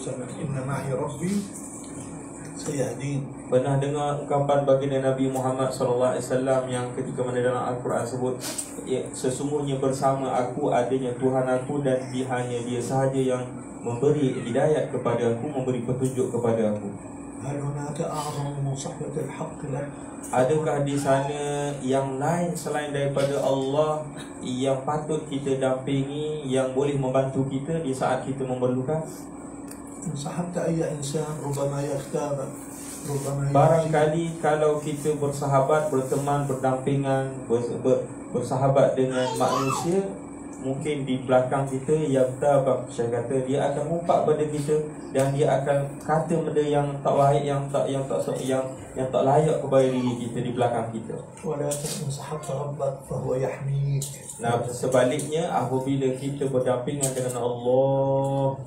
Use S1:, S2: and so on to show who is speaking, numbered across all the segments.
S1: وسلم إن معي ربي سيهدين.
S2: Pernah dengar ungkapan baginda Nabi Muhammad SAW yang ketika mana dalam Al-Quran sebut, sesungguhnya bersama aku adanya Tuhan aku dan hanya dia sahaja yang memberi hidayat kepada aku, memberi petunjuk kepada aku.
S1: هل هناك أعظم من صحبة الحق لك؟
S2: Adakah di sana yang lain selain daripada Allah yang patut kita dampingi, yang boleh membantu kita di saat kita memerlukan?
S1: إن صحبت أي إنسان ربما يغتابك، ربما
S2: Barangkali kalau kita bersahabat, berteman, berdampingan, bersahabat dengan manusia, mungkin di belakang kita yang tabak, saya kata dia akan mumpak pada kita dan dia akan kata benda yang tak baik, yang tak layak kepada diri kita di belakang kita.
S1: ولكن إن صحبت ربك فهو يحميك.
S2: Nah, sebaliknya apabila kita berdampingan dengan Allah,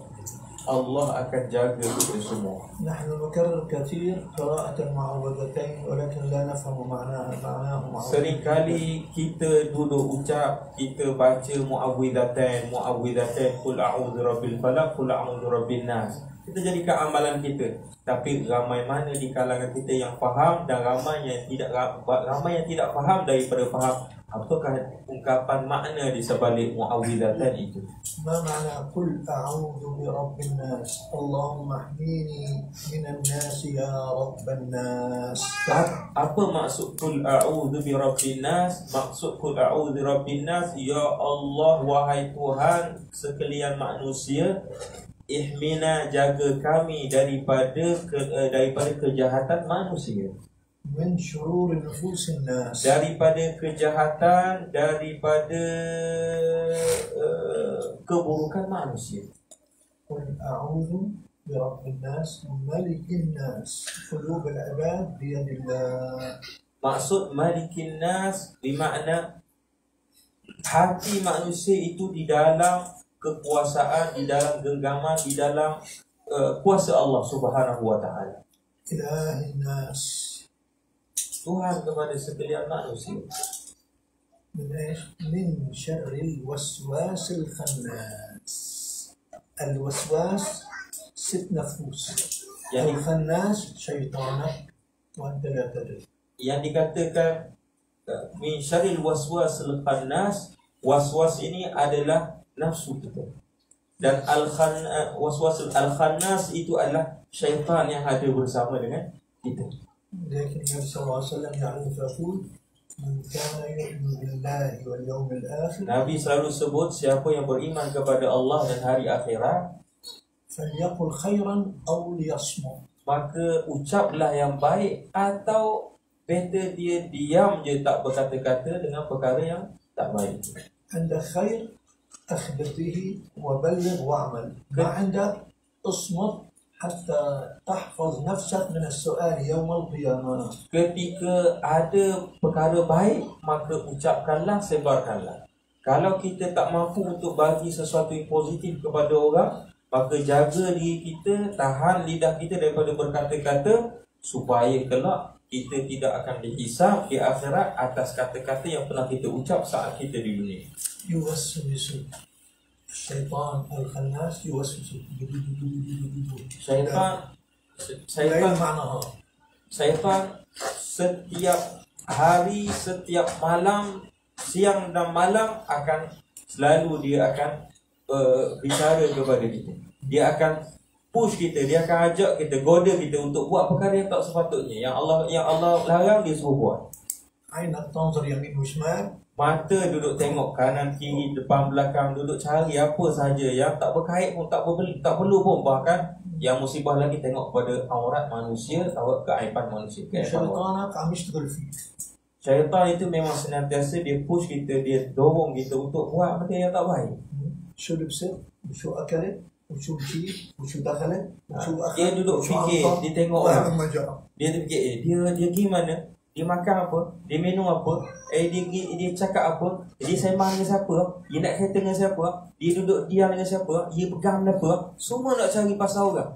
S2: Allah akan jaga kita semua.
S1: نحن نكرر كثير قراءة المعوذتين ولكن لا نفهم معناهما.
S2: Seringkali kita duduk ucap, kita baca muawwidzatain, qul a'udzu birabbil falaq, qul a'udzu birabbin nas. Kita jadikan amalan kita. Tapi ramai mana di kalangan kita yang faham dan ramai yang tidak faham daripada faham apakah ungkapan makna di sebalik muawwidzatain itu.
S1: ما معنى قل أعوذ برب الناس اللهم احميني من الناس يا رب الناس.
S2: Apa maksud qul a'udzu birabbin nas? Maksud qul a'udzu birabbin nas, ya Allah wahai Tuhan sekalian manusia, ihmina jaga kami daripada kejahatan manusia,
S1: من شرور نفوس الناس,
S2: daripada kejahatan, daripada keburukan manusia.
S1: قل أعوذ برب الناس ملك الناس قلوب العباد بيد الله.
S2: Maksud malikin nas bermakna hati manusia itu di dalam kekuasaan, di dalam genggaman, di dalam kuasa Allah Subhanahu wa taala.
S1: إله الناس,
S2: Tuhan kepada sekalian manusia.
S1: من ايش؟ من شر الوسواس الخناس. الوسواس 6 نفوس.
S2: يعني
S1: الخناس شيطانك وانت لا تدري.
S2: Yang dikatakan min syarril waswasil khannas, waswas ini adalah nafsu kita. Dan waswasul al-khannas itu adalah syaitan yang ada bersama dengan kita.
S1: لكن النبي صلى الله عليه وسلم يعرف يقول من كان يؤمن بالله واليوم الآخر.
S2: Nabi selalu sebut siapa yang beriman kepada Allah dan hari akhirat,
S1: فليقل خيرا أو ليصمت.
S2: maka ucaplah yang baik atau better dia diam je, tak berkata-kata dengan perkara yang tak baik.
S1: عندك خير أخبر به وبلغ واعمل. ما عندك اصمت حتى تحفظ نفسك من السؤال يوم القيامة.
S2: Ketika ada perkara baik, maka ucapkanlah, sebarkanlah. Kalau kita tak mampu untuk bagi sesuatu yang positif kepada orang, maka jaga diri kita, tahan lidah kita daripada berkata-kata, supaya kelak kita tidak akan dihisab di akhirat atas kata-kata yang pernah kita ucap saat kita di dunia.
S1: يوسوس الشيطان الخناس يوسوس.
S2: Syaitan setiap hari, setiap malam, siang dan malam selalu dia akan bicara kepada kita. Dia akan push kita, dia akan ajak kita, goda kita untuk buat perkara yang tak sepatutnya, yang Allah larang dia suruh buat.
S1: عينك تنظر يمين وشمال.
S2: Mata duduk tengok kanan kiri depan belakang, duduk cari apa sahaja yang tak berkait pun, tak perlu pun, bahkan yang musibah lagi tengok pada aurat manusia, keaiban manusia.
S1: شيطانك عم يشتغل فيك.
S2: Syaitan itu memang senantiasa dia push kita, dia dorong kita untuk buat benda yang tak baik.
S1: شو لبست وشو أكلت وشو بشيل وشو دخلت وشو أخذ.
S2: Dia duduk fikir, dia tengok orang, dia fikir dia gimana, dia makan apa, dia minum apa, dia cakap apa, dia sembang dengan siapa, dia nak kereta dengan siapa, dia duduk diam dengan siapa, dia pegang apa, semua nak cari pasal orang.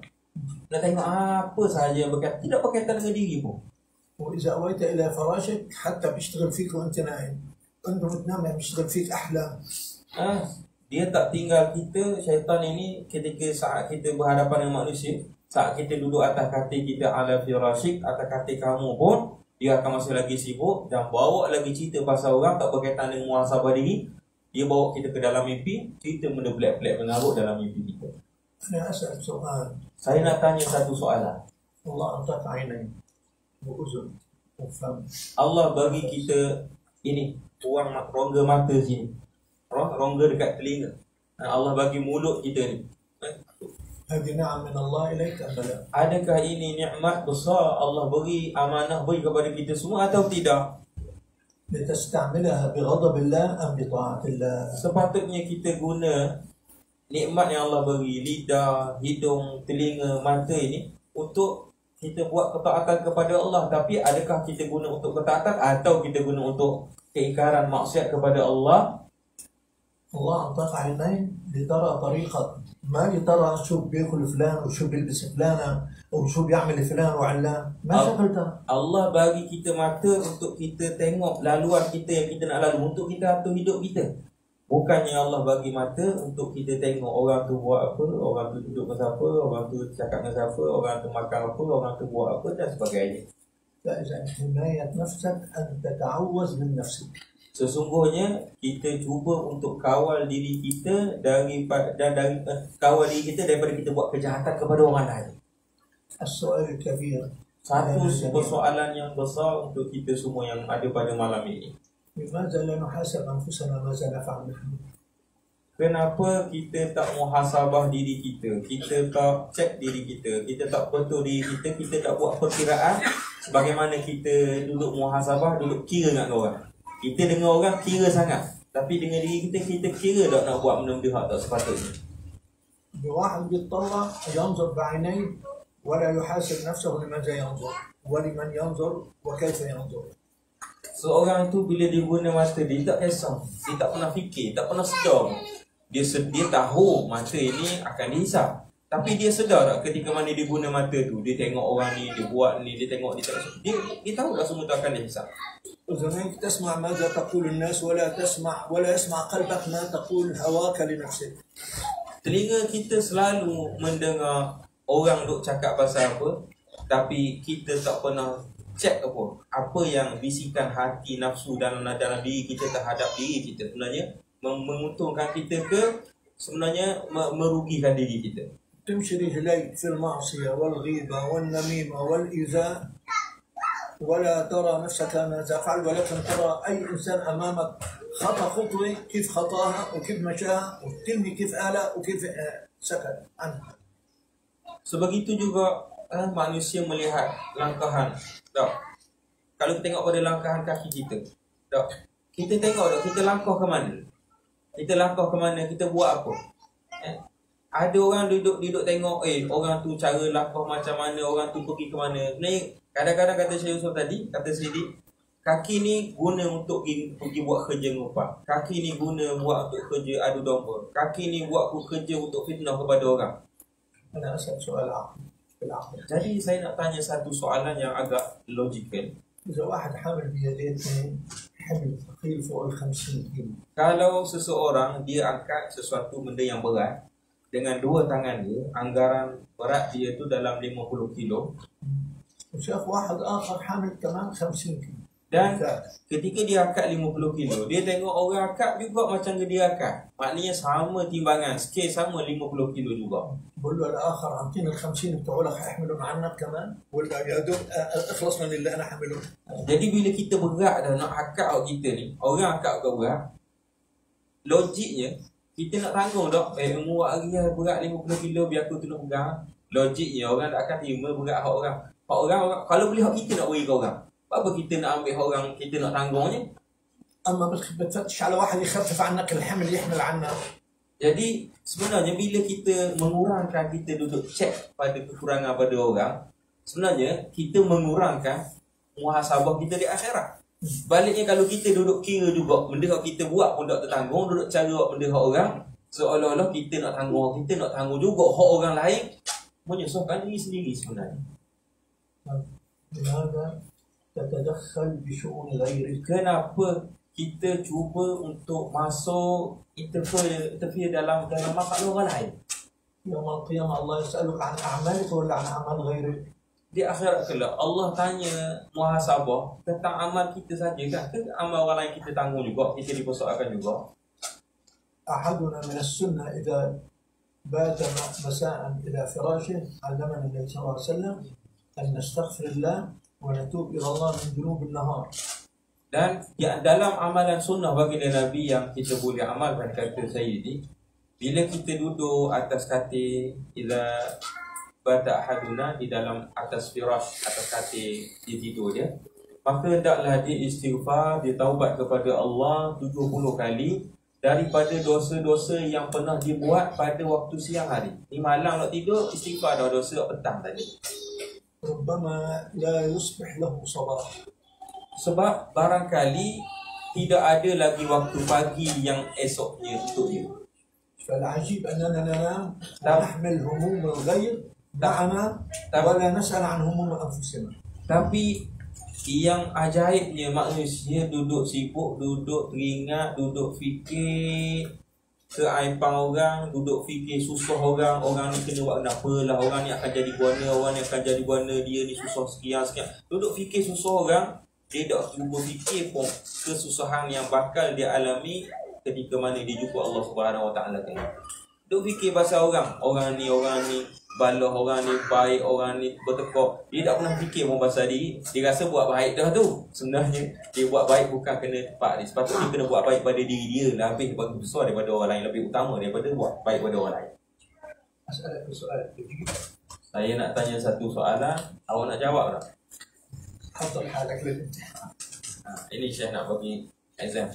S2: Nak tengok apa sahaja yang berkaitan, tidak berkaitan dengan diri pun.
S1: وإذا أويت إلى فراشك حتى بيشتغل فيك وأنت نايم. أنت بتنام عم يشتغل فيك أحلام.
S2: Dia tak tinggal kita. Syaitan ini ketika saat kita berhadapan dengan manusia, saat kita duduk atas katil kita ala firasyik, atas katil kamu pun, dia akan masih lagi sibuk dan bawa lagi cerita pasal orang tak berkaitan dengan muhasabah diri. Dia bawa kita ke dalam mimpi, cerita benda pelik-pelik mengarut dalam mimpi kita.
S1: أنا أسأل سؤال.
S2: Saya nak tanya satu soalan.
S1: الله أعطاك عينين وأذن وفم.
S2: Allah bagi kita ini, rongga mata sini, rongga dekat telinga. Allah bagi mulut kita ni.
S1: هذه نعم من الله إليك أم لا؟
S2: Adakah ini nikmat besar Allah beri, amanah beri kepada kita semua atau tidak?
S1: لتستعملها بغضب الله أم بطاعة الله؟
S2: Sepatutnya kita guna nikmat yang Allah beri, lidah, hidung, telinga, mata ini untuk kita buat ketaatan kepada Allah. Tapi adakah kita guna untuk ketaatan atau kita guna untuk keingkaran maksiat kepada Allah?
S1: الله أعطاك عينين لترى طريقة، ما لترى شو بياكل فلان وشو بيلبس فلانة وشو بيعمل فلان وعلان، ما شغلتها.
S2: Allah bagi kita mata untuk kita tengok laluan kita yang kita nak lalu, untuk kita atur hidup kita. Bukannya Allah bagi mata untuk kita tengok orang tu buat apa, orang tu duduk dengan siapa, orang tu cakap dengan siapa, orang tu makan apa, orang tu buat apa dan sebagainya.
S1: فإذا حماية نفسك أن تتعوذ من نفسك.
S2: Sesungguhnya kita cuba untuk kawal diri kita kawal diri kita daripada kita buat kejahatan kepada orang lain.
S1: السؤال الكبير.
S2: Satu persoalan yang besar untuk kita semua yang ada pada malam ini.
S1: لماذا لا نحاسب أنفسنا ماذا نفعل نحن؟
S2: Kenapa kita tak muhasabah diri kita? Kita tak cek diri kita. Kita tak betul diri kita. Kita tak buat perkiraan sebagaimana kita duduk muhasabah, duduk kira dengan orang. Kita dengan orang kira sangat. Tapi dengan diri kita, kita kira tak nak buat benda-benda hak tak sepatutnya.
S1: الواحد يتطلع ينظر بعينيه ولا يحاسب نفسه لماذا ينظر ولمن ينظر وكيف ينظر.
S2: Seorang tu bila dia guna mata dia tak kisah. Dia tak pernah fikir, tak pernah sedar. Dia tahu mata ini akan dihisap. Tapi dia sedar tak ketika mana dia guna mata tu, dia tengok orang ni, dia buat ni, dia tengok dia tahu tak semua tu akan dihisap.
S1: أذنيك تسمع ماذا تقول الناس ولا يسمع قلبك ما تقول هواك لنفسك.
S2: Telinga kita selalu mendengar orang duk cakap pasal apa, tapi kita tak pernah cek apa yang bisikan hati nafsu dalam diri kita terhadap diri kita. Sebenarnya menguntungkan kita ke sebenarnya merugikan diri kita.
S1: تمشي رجليك في المعصية والغيبة والنميمة والإيذاء ولا ترى نفسك ماذا فعل، ولكن ترى أي إنسان أمامك خطأ خطوة كيف خطاها وكيف مشاها والكلمة كيف آلة وكيف سكت عنها.
S2: Sebegitu juga manusia melihat langkahan. Tak. Kalau kita tengok pada langkahan kaki kita, tak. Kita tengok tak kita langkah ke mana? Kita langkah ke mana? Kita buat apa? Ada orang duduk tengok orang tu cara langkah macam mana, orang tu pergi ke mana. Sebenarnya kadang-kadang kata Syekh Yusuf tadi, kata Sidi, kaki ni guna untuk pergi buat kerja ngupah. Kaki ni guna buat untuk kerja adu domba. Kaki ni buat kerja untuk fitnah kepada orang.
S1: أنا أسأل سؤال عقل.
S2: Jadi saya nak tanya satu soalan yang agak logikal.
S1: إذا واحد حامل بيديه حمل ثقيل فوق 50 كيلو.
S2: Kalau seseorang dia angkat sesuatu benda yang berat dengan dua tangan dia, anggaran berat dia tu dalam 50 kilo.
S1: وشاف واحد آخر حامل كمان 50 كيلو.
S2: Dan ketika dia angkat 50 kilo, dia tengok orang angkat juga macam dia angkat. Maknanya sama timbangan, scale sama 50 kilo juga.
S1: بقول له الآخر أعطيني ال 50 بتوعك حيحملهم عنك كمان ولا يا دوب اخلص من اللي أنا حمله.
S2: Jadi bila kita berat dah nak angkat kita ni, orang angkat ke berat, logiknya kita nak tanggung tak? Muat hari berat 50 kilo biar aku tu nak pegang. Logiknya orang tak akan terima berat hak orang. Hak orang kalau boleh hak kita nak beri ke orang. Apa kita nak ambil hak orang, kita nak tanggungnya?
S1: أما بتفتش على واحد يخفف عنك الحمل يحمل عنك.
S2: Jadi sebenarnya bila kita mengurangkan, kita duduk cek pada kekurangan pada orang, sebenarnya kita mengurangkan muhasabah kita di akhirat. Baliknya kalau kita duduk kira juga benda yang kita buat pun tak tertanggung, duduk cara buat benda hak orang, seolah-olah kita nak tanggung juga hak orang lain, menyusahkan diri sendiri sebenarnya.
S1: لماذا تتدخل بشؤون غيرك؟
S2: Kenapa kita cuba untuk masuk interfere dalam masalah orang lain.
S1: يوم القيامة الله يسألك عن أعمالك ولا عن أعمال غيرك؟
S2: Di akhirat kelak Allah tanya muhasabah tentang amal kita saja kan, ke amal orang lain kita tanggung juga, kita dipersoalkan juga.
S1: أحدنا من السنة إذا بات مساء إلى فراشه علمنا النبي صلى الله عليه وسلم أن نستغفر الله ونتوب إلى الله من ذنوب النهار.
S2: Dan dalam amalan sunnah bagi Nabi yang kita boleh amalkan, kata Sayyidi, bila kita duduk atas katil, ila bata ahaduna, di dalam atas firash, atas katil dia tidur dia, maka hendaklah dia istighfar, dia taubat kepada Allah 70 kali daripada dosa-dosa yang pernah dia buat pada waktu siang hari. Ni malam nak tidur, istighfar dah dosa petang tadi.
S1: ربما لا يصبح له صباح.
S2: Sebab barangkali tidak ada lagi waktu pagi yang esoknya untuk dia.
S1: فالعجيب أننا ننام ونحمل هموم الغير معنا ولا نسأل عن هموم أنفسنا.
S2: Tapi yang ajaibnya manusia duduk sibuk, duduk teringat, duduk fikir keaiban orang, duduk fikir susah orang, orang ni kena buat kenapa lah, orang ni akan jadi buana, orang ni akan jadi buana, dia ni susah sekian. Duduk fikir susah orang, dia tak cuba fikir pun kesusahan yang bakal dia alami ketika mana dia jumpa Allah Subhanahu Wa Taala kan. Duk fikir pasal orang ni balah, orang ni baik, orang ni bertekuk. Dia tak pernah fikir pun pasal diri. Dia rasa buat baik dah tu. Sebenarnya dia buat baik bukan kena tepat dia. Sepatutnya dia kena buat baik pada diri dia, lebih besar daripada orang lain, lebih utama daripada buat baik pada orang lain.
S1: soal.
S2: Saya nak tanya satu soalan, awak nak jawab tak?
S1: حضر حالك للامتحان.
S2: Ini Syekh nak bagi exam.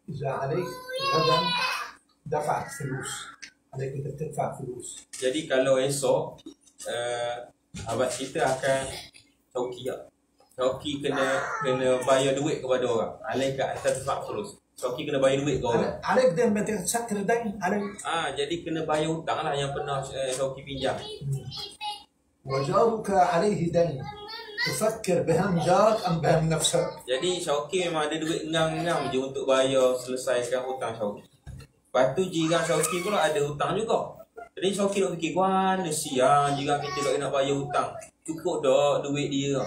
S1: إذا عليك غدا دفعت فلوس، عليك أنت تدفع فلوس.
S2: Jadi kalau esok abad kita akan Choki kena bayar duit kepada orang. Alaika anta tadfa fulus. Choki kena bayar duit ke orang.
S1: عليك دين بتسكر دين عليك.
S2: Jadi kena bayar hutang lah yang pernah Choki pinjam.
S1: وجارك عليه دين. تفكر بهم جارك أم بهم نفسك؟
S2: Jadi Choki memang ada duit ngam-ngam je untuk bayar selesaikan hutang Choki. Lepas tu jiran Choki pula ada hutang juga. Jadi Choki nak fikir, mana siang jiran kita nak bayar hutang. Cukup dah duit dia.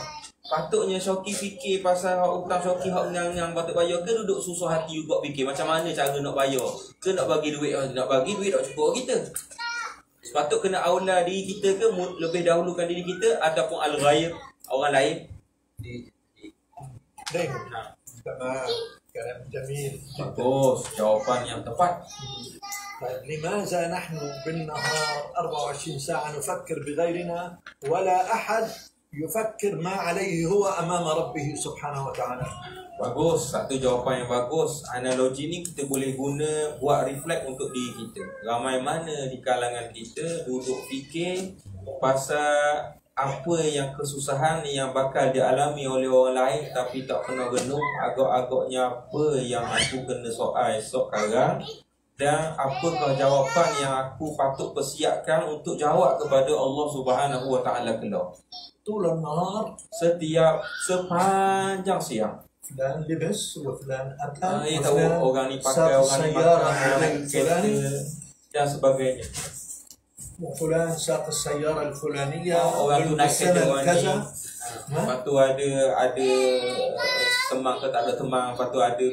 S2: Patutnya Choki fikir pasal hutang Choki hak ngam-ngam patut bayar ke, duduk susah hati juga fikir macam mana cara nak bayar. Ke nak bagi duit, nak bagi duit tak cukup kita. Sepatut kena aula diri kita ke, lebih dahulukan diri kita ataupun al-ghair, orang lain.
S1: تمام كلام جميل.
S2: Bagus, jawapan yang tepat.
S1: طيب لماذا نحن بالنهار 24 ساعة نفكر بغيرنا ولا أحد يفكر ما عليه هو أمام ربه سبحانه وتعالى؟
S2: Bagus, satu jawapan yang bagus. Analogi ni kita boleh guna buat reflect untuk diri kita. Ramai mana di kalangan kita duduk fikir pasal apa yang kesusahan yang bakal dialami oleh orang lain, tapi tak pernah renung agak-agaknya apa yang aku kena soal esok sekarang, dan apakah jawapan yang aku patut persiapkan untuk jawab kepada Allah Subhanahu Wa Taala kelak.
S1: طول النهار
S2: Setiap sepanjang siang.
S1: فلان لبس وفلان أكل
S2: Tahu orang ni pakai, orang ni makan, orang ni kereta dan sebagainya.
S1: وفلان ساق السيارة الفلانية
S2: Orang tu naik kereta orang ni.
S1: كذا.
S2: Lepas tu ada temang ke tak ada temang, lepas tu ada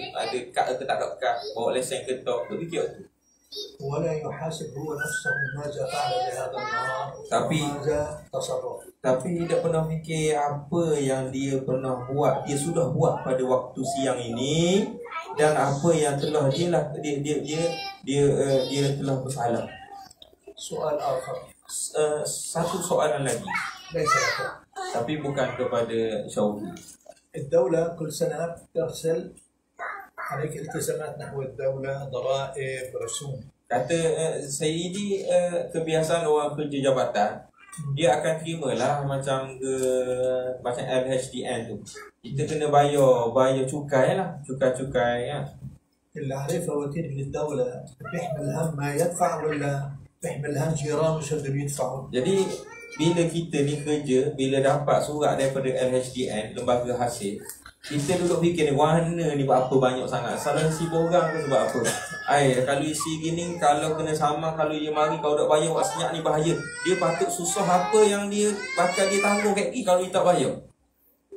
S2: kad ke tak ada kad, bawa lesen ke tak, tu fikir tu.
S1: ولا يحاسب هو نفسه ماذا فعل بهذا النهار
S2: Tapi-
S1: وماذا تصرف.
S2: Tapi tidak pernah fikir apa yang dia pernah buat, dia sudah buat pada waktu siang ini, dan apa yang telah dia telah bersalah.
S1: سؤال آخر
S2: Satu soalan lagi,
S1: ليس لك.
S2: tapi bukan kepada Syawki.
S1: الدولة كل سنة ترسل عليك التزامات نحو الدولة، ضرائب، رسوم.
S2: Kata Sayyidi, kebiasaan orang kerja jabatan, dia akan terimalah macam LHDN tu. Kita kena bayar cukai lah, cukai kan.
S1: اللي عليه فواتير للدولة بيحمل هم ما يدفع ولا بيحمل هم جيرانه شو اللي بيدفعوا.
S2: Jadi bila kita ni kerja, bila dapat surat daripada LHDN, lembaga hasil, Kita duduk fikir ni, warna ni buat apa banyak sangat. Salah isi borang ke sebab apa? Kalau isi gini, kalau kena sama, kalau dia mari, kalau tak bayar buat senyap ni bahaya. Dia patut susah apa yang dia bakal dia tanggung kat ni kalau dia tak bayar.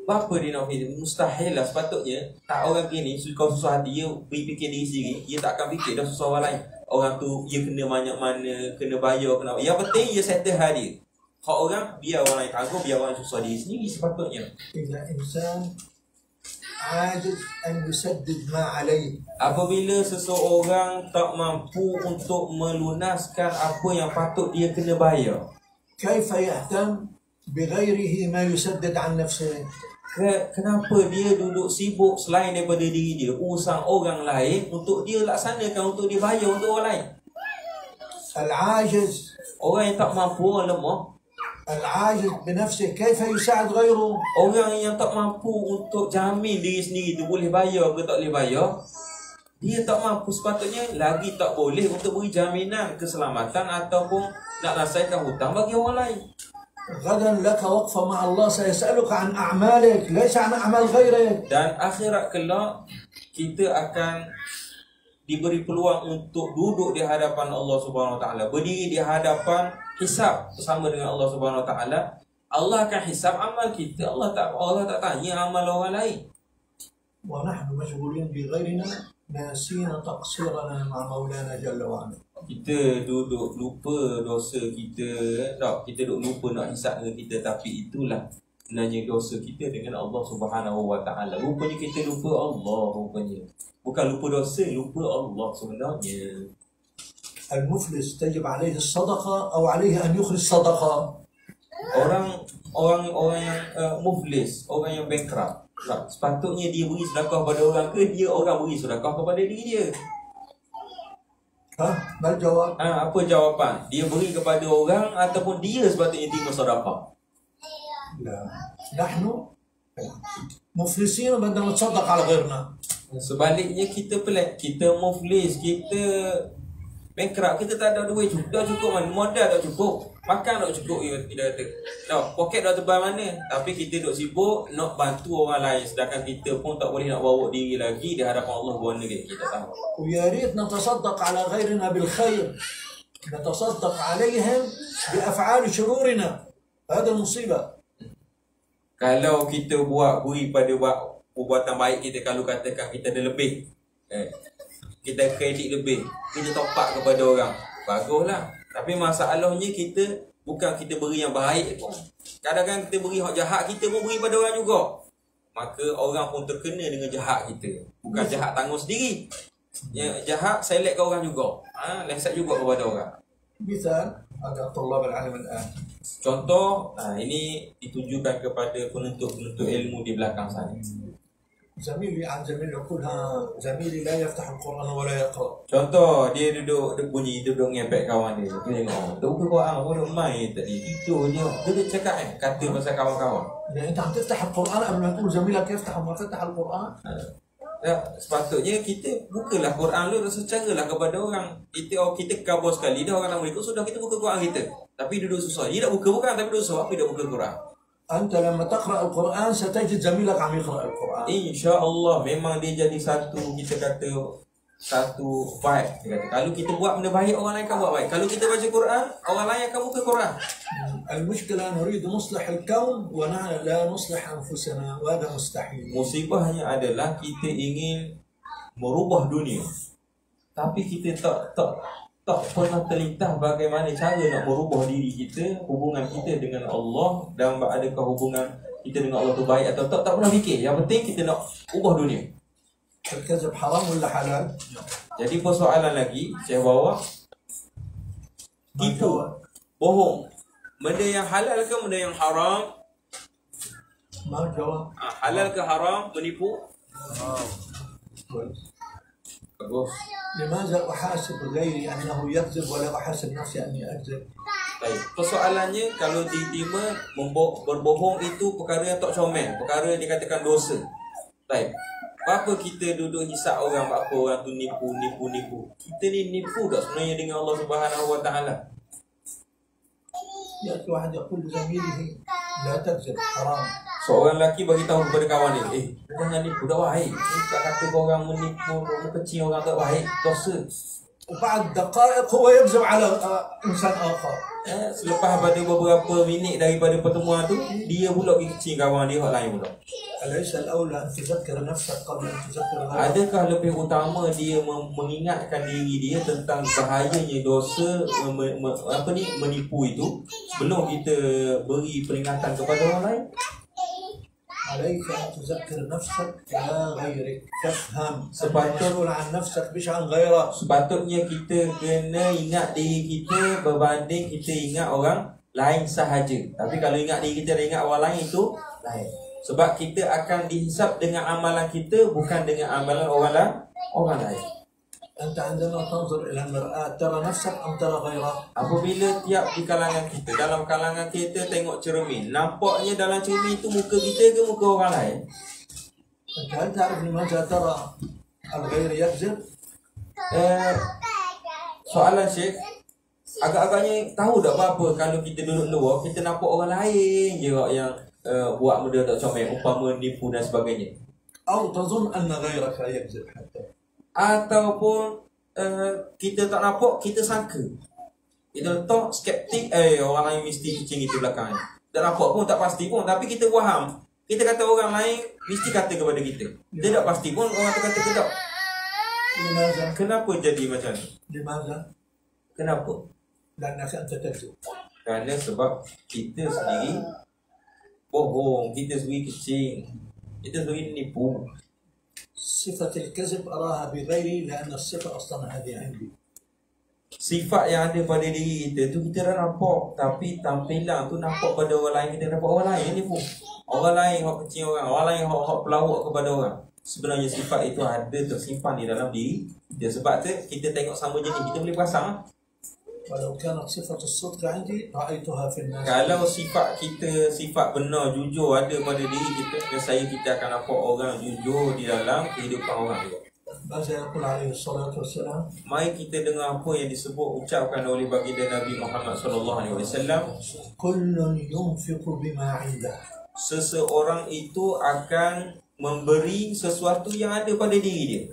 S2: Apa dia nak fikir? Mustahil lah. Sepatutnya tak orang gini, kau susah hati, dia fikir diri sendiri, dia tak akan fikir dah susah orang lain. Orang tu dia kena banyak mana, kena bayar, kena. Yang penting dia settle hal dia. Kalau orang, biar orang lain tanggung, biar orang susah diri sendiri sepatutnya.
S1: إذا إنسان عاجز أن يسدد ما عليه.
S2: Apabila seseorang tak mampu untuk melunaskan apa yang patut dia kena bayar,
S1: كيف يهتم بغيره ما يسدد عن نفسه؟
S2: kenapa dia duduk sibuk selain daripada diri dia, urusan orang lain untuk dia laksanakan, untuk dia bayar untuk orang lain?
S1: العاجز،
S2: Orang yang tak mampu, orang lemah,
S1: العاجز بنفسه كيف يساعد غيره؟
S2: orang yang tak mampu untuk jamin diri sendiri tu boleh bayar ke tak boleh bayar, dia tak mampu, sepatutnya lagi tak boleh untuk beri jaminan keselamatan ataupun nak selesaikan hutang bagi orang lain.
S1: غدا لك وقفة مع الله سيسألك عن أعمالك ليس عن أعمال غيرك.
S2: Dan akhirat kelak kita akan diberi peluang untuk duduk di hadapan Allah Subhanahu Wa Taala, berdiri di hadapan hisab bersama dengan Allah Subhanahu Wa Taala. Allah akan hisab amal kita. Allah tak tanya amal orang lain.
S1: ونحن مشغولين بغيرنا ناسين تقصيرنا مع مولانا جل وعلا.
S2: Kita duduk lupa dosa kita, tak? Kita duduk lupa nak hisab dengan kita, tapi itulah sebenarnya dosa kita dengan Allah Subhanahu Wa Taala. Rupanya kita lupa Allah, rupanya. Bukan lupa dosa, lupa Allah sebenarnya.
S1: المفلس تجب عليه الصدقة أو عليه أن يخرج صدقة.
S2: Orang yang muflis, orang yang bankrupt, sepatutnya dia beri sedekah pada orang ke dia orang beri sedekah kepada diri dia?
S1: ما الجواب؟
S2: Apa jawapan? Dia beri kepada orang ataupun dia sepatutnya terima sedekah?
S1: لا، نحن مفلسين بدنا نتصدق على غيرنا.
S2: Sebaliknya kita pelik, kita muflis, kita bankrupt, kita tak ada duit, dah cukup mana, modal tak cukup, makan tak cukup, kita kata dah poket dah tebal mana, tapi kita duk sibuk nak bantu orang lain, sedangkan kita pun tak boleh nak bawa diri lagi di hadapan Allah Subhanahu Wa Taala. Kita tahu.
S1: ويا ريت نتصدق على غيرنا بالخير، نتصدق عليهم بأفعال شرورنا. هذا المصيبة.
S2: Kalau kita beri pada perbuatan baik kita, kalau katakan kita ada lebih, kita kredit lebih, kita top up kepada orang, baguslah. Tapi masalahnya kita bukan kita beri yang baik pun. Kadang-kadang kita beri hak jahat, kita pun beri pada orang juga. Maka orang pun terkena dengan jahat kita. Bukan jahat tanggung sendiri, jahat select ke orang juga. Lesat juga kepada orang.
S1: مثال هذا طلاب العلم الآن.
S2: Contoh, ini ditujukan kepada penuntut-penuntut ilmu di belakang sana.
S1: زميلي عن زميل يقول زميلي لا يفتح القرآن ولا يقرأ.
S2: Contoh, dia duduk ngepek kawan dia. Dia tengok, dia buka Quran pun duduk main tadi. Tidur je. Dia duduk cakap kata pasal kawan-kawan.
S1: يعني أنت عم تفتح القرآن قبل ما تقول زميلك يفتح وما فتح القرآن.
S2: Sepatutnya kita bukalah Quran dulu, secaralah kepada orang. Kita kabur sekali dah orang nak berikut, sudah kita buka Quran kita. Tapi duduk susah. Dia tak buka bukan, tapi duduk susah. Tapi dia buka Quran.
S1: أنت لما تقرأ القرآن ستجد زميلك عم يقرأ القرآن.
S2: InsyaAllah memang dia jadi satu, kita kata satu vibe. Dia kata, kalau kita buat benda baik, orang lain akan buat baik. Kalau kita baca Quran, orang lain akan buka Quran.
S1: المشكلة نريد نصلح الكون ونحن لا نصلح أنفسنا وهذا مستحيل.
S2: Musibahnya adalah kita ingin merubah dunia, tapi kita tak pernah terlintas bagaimana cara nak merubah diri kita, hubungan kita dengan Allah, dan adakah hubungan kita dengan Allah tu baik atau tak pernah fikir. Yang penting kita nak ubah dunia.
S1: الكذب حرام ولا حلال؟
S2: Jadi persoalan lagi saya bawa, tipu, bohong, benda yang halal ke benda yang haram?
S1: ما الجواب؟
S2: Halal ke haram menipu? Bagus.
S1: لماذا أحاسب غيري أنه يكذب ولا أحاسب نفسي أني أكذب؟
S2: Baik. Persoalannya kalau diterima berbohong itu perkara yang tak comel, perkara yang dikatakan dosa. Baik. Apa kita duduk hisap orang, apa orang tu nipu. Kita ni nipu tak sebenarnya dengan Allah Subhanahu Wa Taala?
S1: يأتي واحد يقول لزميله لا تكذب حرام.
S2: Seorang lelaki bagi tahu kepada kawan dia, jangan nipu, tak baik. Ni tak kata kau orang menipu, kecil orang tak baik, dosa.
S1: وبعد دقائق هو يكذب على إنسان آخر.
S2: Selepas pada beberapa minit daripada pertemuan tu, dia pula pergi kecil kawan dia, orang lain pula.
S1: أليس الأولى أن تذكر نفسك قبل أن تذكر غيرك؟
S2: Adakah lebih utama dia mengingatkan diri dia tentang bahayanya dosa menipu itu sebelum kita beri peringatan kepada orang lain?
S1: عليك أن تذكر نفسك لا غيرك. تفهم
S2: Sepatutnya
S1: مسؤول عن نفسك مش عن غيرك.
S2: kita kena ingat diri kita berbanding kita ingat orang lain sahaja. Tapi kalau ingat diri kita dan ingat orang lain itu lain. Sebab kita akan dihisap dengan amalan kita, bukan dengan amalan orang lain.
S1: أنت عندما تنظر إلى المرآة ترى نفسك أم ترى غيرك؟
S2: Apabila tiap di kalangan kita, dalam kalangan kita tengok cermin, nampaknya dalam cermin itu muka kita ke muka orang lain?
S1: أنت هل تعرف لماذا ترى الغير يكذب؟
S2: Soalan Syekh, agak-agaknya tahu tak apa-apa kalau kita duduk luar, kita nampak orang lain je yang buat benda tak comel, umpama nipu dan sebagainya.
S1: أو تظن أن غيرك يكذب حتى.
S2: Ataupun kita tak nampak, kita sangka. Kita letak skeptik, orang lain mesti kucing itu belakangnya. Tak nampak pun, tak pasti pun, tapi kita faham. Kita kata orang lain, mesti kata kepada kita. Dia tak pasti pun, orang tu kata ke tak.
S1: لماذا؟
S2: Kenapa jadi macam ni?
S1: لماذا؟
S2: Kenapa?
S1: لأنك أنت تكذب.
S2: Kerana sebab kita sendiri bohong, kita sendiri kecil, kita sendiri nipu.
S1: صفة الكذب أراها بغيري لأن الصفة أصلا هذه عندي.
S2: Sifat yang ada pada diri kita tu kita dah nampak, tapi tampilan tu nampak pada orang lain. Kita nampak orang lain ni pun, orang lain hak kecil orang lain hak pelawak kepada orang. Sebenarnya sifat itu ada tersimpan di dalam diri dia. Sebab tu kita tengok sama jenis, kita boleh perasan.
S1: ولو كانت صفة الصدق عندي رأيتها في الناس.
S2: Kalau sifat kita, sifat benar, jujur ada pada diri kita, kita akan nampak orang jujur di dalam kehidupan orang juga.
S1: ماذا يقول عليه الصلاة والسلام؟
S2: Mari kita dengar apa yang disebut, ucapkan oleh baginda Nabi Muhammad SAW.
S1: كل ينفق بما عنده.
S2: Seseorang itu akan memberi sesuatu yang ada pada diri dia.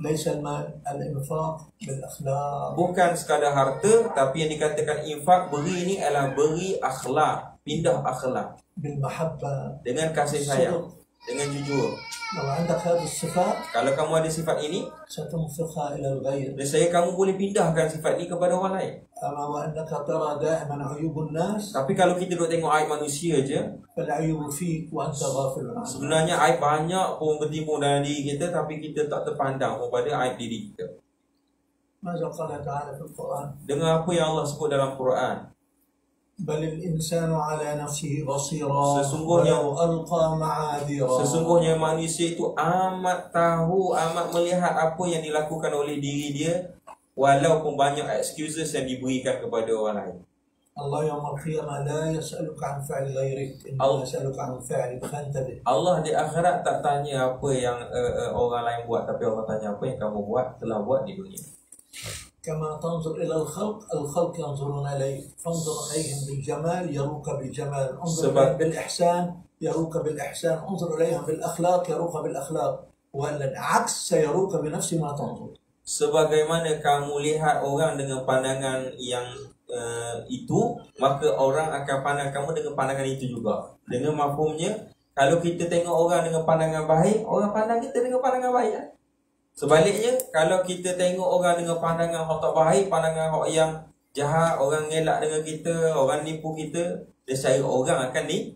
S1: ليس المال الإنفاق بالأخلاق.
S2: Bukan sekadar harta, tapi yang dikatakan infak, beri ini adalah beri akhlak, pindah akhlak,
S1: بالمحبة.
S2: dengan kasih sayang, dengan jujur.
S1: لو عندك هذه الصفات
S2: Kalau kamu ada sifat ini,
S1: ستنفقها إلى الغير.
S2: nescaya kamu boleh pindahkan sifat ini kepada orang lain.
S1: أما وأنك ترى دائما عيوب الناس
S2: Tapi kalau kita duduk tengok aib manusia je,
S1: فالعيوب فيك وأنت غافل عنها.
S2: sebenarnya aib banyak pun bertimbun dalam diri kita, tapi kita tak terpandang kepada aib diri kita.
S1: ماذا قال تعالى في القرآن؟
S2: Dengar apa yang Allah sebut dalam Quran.
S1: بل الإنسان على نفسه بصيرا
S2: Sesungguhnya-
S1: ولو ألقى معاذيرا.
S2: Sesungguhnya manusia itu amat tahu, amat melihat apa yang dilakukan oleh diri dia, walaupun banyak excuses yang diberikan kepada orang lain.
S1: الله يوم القيامة لا يسألك عن فعل غيرك إنما يسألك عن فعلك فانتبه.
S2: Allah di akhirat tak tanya apa yang orang lain buat, tapi Allah tanya apa yang kamu buat, telah buat di dunia.
S1: كما تنظر إلى الخلق الخلق ينظرون إليك فانظر إليهم بالجمال يروك بالجمال انظر إليهم بالإحسان يروك بالإحسان انظر إليهم بالأخلاق يروك بالأخلاق والعكس سيروك بنفس ما تنظر.
S2: Sebagaimana kamu lihat orang dengan pandangan yang itu, maka orang akan pandang kamu dengan pandangan itu juga. Dengan mafhumnya, kalau kita tengok orang dengan pandangan baik, orang pandang kita dengan pandangan baik. Sebaliknya, kalau kita tengok orang dengan pandangan yang tak baik, pandangan yang jahat, orang ngelak dengan kita, orang nipu kita, nescaya orang akan ni.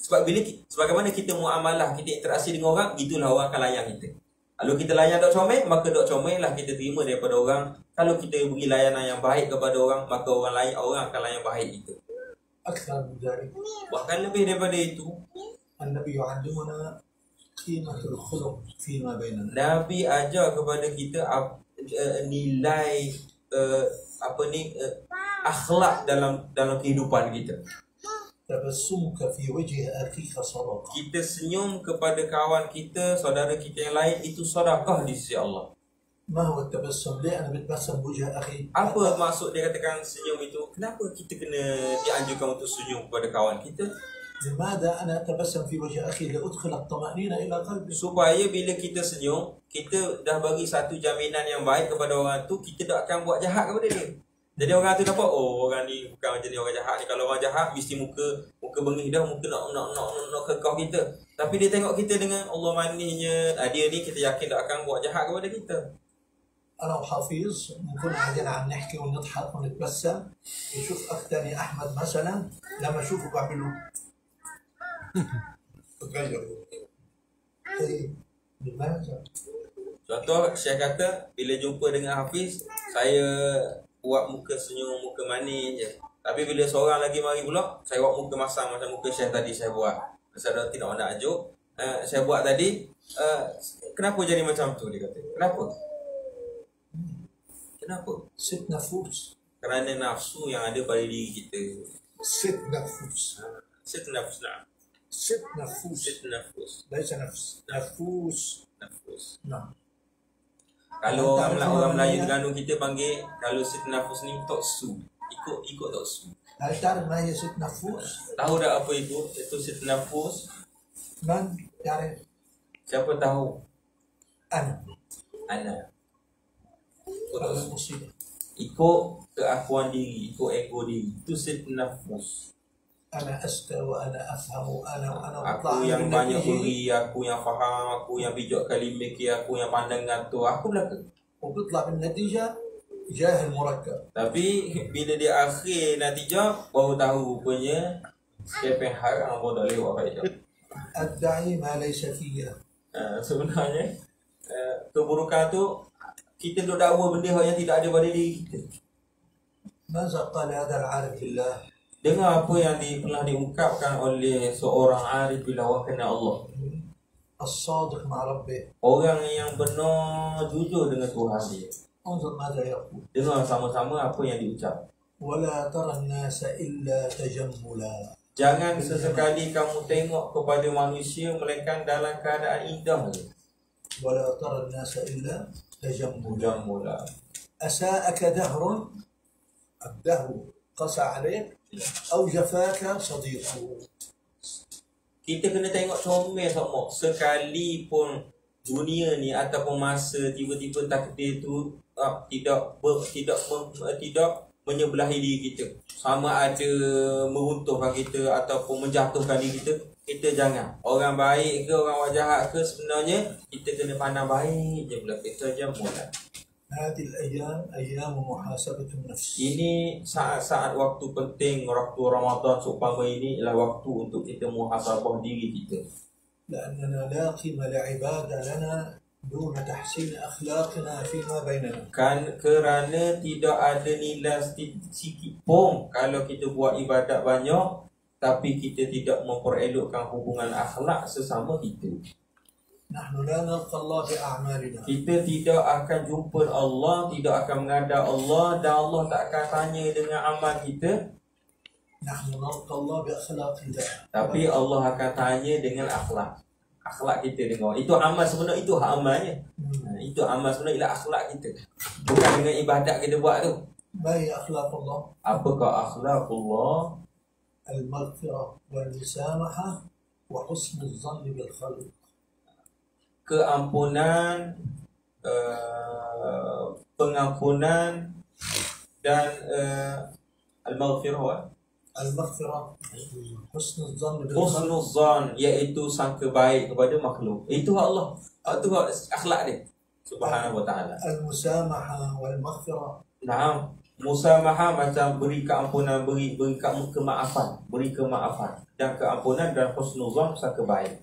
S2: Sebab bila sebagaimana kita muamalah, kita interaksi dengan orang, itulah orang akan layan kita. Kalau kita layan dok comel, maka dok comel lah kita terima daripada orang. Kalau kita beri layanan yang baik kepada orang, maka orang akan layan baik kita.
S1: أكثر من ذلك
S2: Bahkan lebih daripada itu,
S1: النبي يعلمنا قيمة الخلق فيما بيننا.
S2: Nabi ajar kepada kita nilai akhlak dalam kehidupan kita.
S1: تبسمك في وجه أخيك صدقة.
S2: Kita senyum kepada kawan kita, saudara kita yang lain, itu sedekah di sisi Allah.
S1: ما هو التبسم؟ ليه أنا بتبسم بوجه أخي؟
S2: Apa maksud dia katakan senyum itu? Kenapa kita kena dianjurkan untuk senyum kepada kawan kita?
S1: لماذا أنا أتبسم في وجه أخي لأدخل الطمأنينة إلى قلبي؟
S2: Supaya bila kita senyum, kita dah bagi satu jaminan yang baik kepada orang tu, kita tak akan buat jahat kepada dia. Jadi orang tu dapat, oh orang ni bukan macam ni, orang jahat ni. Kalau orang jahat mesti muka bengih dah, muka nak kekau kita. Tapi dia tengok kita dengan Allah manisnya, dia ni kita yakin tak akan buat jahat kepada kita.
S1: أنا وحفيظ نكون قاعدين عم نحكي ونضحك ونتبسم، يشوف أختي أحمد مثلا لما أشوفه بعمله تغير. لماذا؟
S2: Contoh, Syekh kata, bila jumpa dengan Hafiz, saya buat muka senyum, muka manis je. Tapi bila seorang lagi mari pula, saya buat muka masam macam muka Syekh tadi saya buat. Saya tidak nak ajuk. Saya buat tadi, kenapa jadi macam tu, dia kata. Kenapa?
S1: ست نفوس.
S2: Kerana nafsu yang ada pada diri kita.
S1: ست نفوس.
S2: ست nafs, nah.
S1: ست نفوس.
S2: ست nafus.
S1: ليس نفس. نفوس.
S2: Nafus.
S1: نعم.
S2: Kalau orang Melayu Terengganu kita panggil, kalau sit nafus ni tok su. Ikut tok su.
S1: هل تعرف ما هي ست نفوس؟
S2: Tahu tak apa itu? Itu sit nafus.
S1: من يعرف؟
S2: Siapa tahu?
S1: أنا.
S2: Anak.
S1: هذا المصيبة.
S2: Ikut keakuan diri, ikut ego diri. Itu sit nafus.
S1: أنا أذكى وأنا أفهم وأنا
S2: Aku yang banyak beri, aku yang faham, aku yang bijak kali mikir, aku yang pandang ngatur. Aku belaka.
S1: وبيطلع بالنتيجة جاهل مركب.
S2: Tapi bila dia akhir natijah, baru tahu rupanya siapa yang haram pun tak lewat baik.
S1: أدعي ما ليس فيها.
S2: Sebenarnya keburukan tu kita duk dakwa benda yang tidak ada pada diri kita.
S1: ماذا قال هذا العارف بالله؟
S2: Dengar apa yang pernah diungkapkan oleh seorang arif billah wa kana Allah.
S1: الصادق مع ربه.
S2: Orang yang benar jujur dengan Tuhan dia.
S1: انظر ماذا يقول.
S2: Dengar sama-sama apa yang diucap.
S1: ولا ترى الناس إلا تجملا.
S2: Jangan sesekali kamu tengok kepada manusia melainkan dalam keadaan indah je.
S1: ولا ترى الناس إلا تجملا.
S2: Jamula.
S1: أساءك دهر، الدهر قسى عليك أو جفاك صديقه.
S2: Kita kena tengok comel semua. Sekalipun dunia ni ataupun masa tiba-tiba takdir tu tidak menyebelahi diri kita. Sama ada meruntuhkan kita ataupun menjatuhkan diri kita, kita jangan. Orang baik ke orang jahat ke, sebenarnya kita kena pandang baik je belaka. Itu aja mula.
S1: هذه الأيام أيام محاسبة النفس.
S2: Ini saat-saat waktu penting, waktu Ramadan seumpama ini ialah waktu untuk kita muhasabah diri kita.
S1: لأننا لا قيمة لعبادة لنا دون تحسين أخلاقنا فيما بيننا.
S2: Kerana tidak ada nilai sikit pun kalau kita buat ibadat banyak tapi kita tidak memperelokkan hubungan akhlak sesama kita.
S1: نحن لا نلقى الله بأعمالنا.
S2: Kita tidak akan jumpa Allah, tidak akan menghadap Allah, dan Allah tak akan tanya dengan amal kita.
S1: نحن نلقى الله بأخلاقنا.
S2: Tapi Allah akan tanya dengan akhlak. Akhlak kita dengar. Itu amal sebenar, itu hak amalnya. Itu amal sebenar ialah akhlak kita. Bukan dengan ibadat kita buat tu.
S1: ما هي أخلاق الله؟
S2: Apakah akhlaqullah?
S1: المغفرة والمسامحة وحسن الظن بالخلق.
S2: Keampunan, pengampunan dan al-maghfirah.
S1: المغفرة حسن الظن بالخلق.
S2: Husnuzan, iaitu sangka baik kepada makhluk. Itu hak Allah. Itu hak akhlak dia. Subhanahu wa ta'ala.
S1: المسامحة والمغفرة.
S2: Naam. Musamaha macam beri keampunan, beri kemaafan, beri kemaafan dan keampunan, dan husnuzan sangka baik.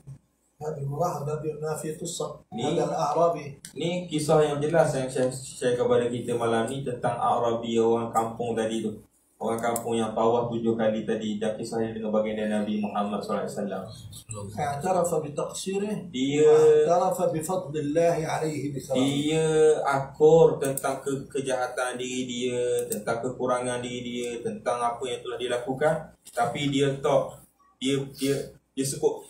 S1: هذه ملاحظة بما في قصة
S2: نعم.
S1: هذا الأعرابي.
S2: Ni kisah yang jelas yang saya share kepada kita malam ni tentang Arabi, orang kampung tadi tu. Orang kampung yang tawaf 7 kali tadi, dan kisahnya dengan baginda Nabi Muhammad SAW.
S1: اعترف بتقصيره
S2: Dia
S1: واعترف بفضل الله عليه بثوابه.
S2: dia akur tentang kejahatan diri dia, tentang kekurangan diri dia, tentang apa yang telah dilakukan. Tapi dia sebut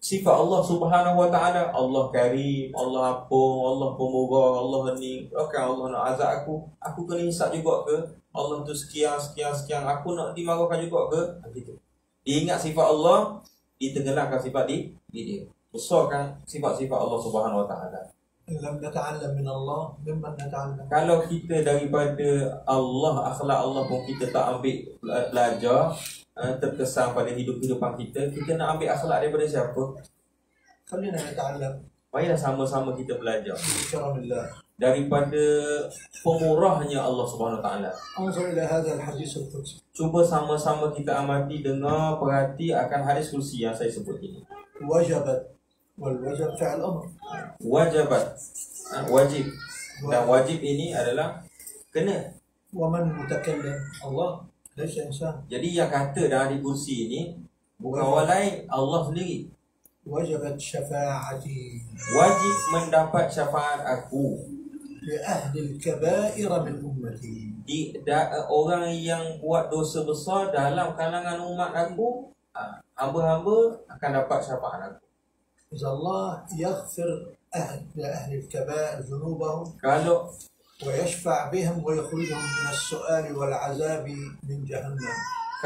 S2: sifat Allah Subhanahu wa ta'ala. Allah Karim, Allah Apung, Allah Pemurah, Allah ni. Okay, Allah nak azab aku kena hisap juga ke? Allah tu sekian, aku nak dimarahkan juga ke? Gitu. Dia ingat sifat Allah, ditenggelamkan sifat di dia. Besarkan sifat-sifat Allah Subhanahu Wa Taala.
S1: إن لم نتعلم من الله ممن نتعلم.
S2: Kalau kita daripada Allah, akhlak Allah pun kita tak ambil belajar, terkesan pada hidup-hidupan kita, kita nak ambil akhlak daripada siapa?
S1: خلينا نتعلم
S2: Marilah sama-sama kita belajar
S1: بكرم الله.
S2: daripada pemurahnya Allah Subhanahu Wa Taala.
S1: انظر إلى هذا الحديث القدسي.
S2: Cuba sama-sama kita amati, dengar, perhati akan hadis kursi yang saya sebut ini.
S1: وجبت, والوجب فعل أمر.
S2: Wajabat, wajib. Dan wajib ini adalah kena.
S1: ومن متكلم؟ الله ليس إنسان.
S2: Jadi yang kata dalam hadis kursi ini bukan orang lain, Allah sendiri.
S1: وجبت شفاعتي
S2: Wajib mendapat syafaat aku
S1: لأهل الكبائر من أمتي.
S2: orang yang buat dosa besar dalam kalangan umat aku, hamba-hamba akan dapat syafaat aku.
S1: إذا الله يغفر لأهل الكبائر ذنوبهم
S2: Kalau
S1: ويشفع بهم ويخرجهم من السؤال والعذاب من جهنم.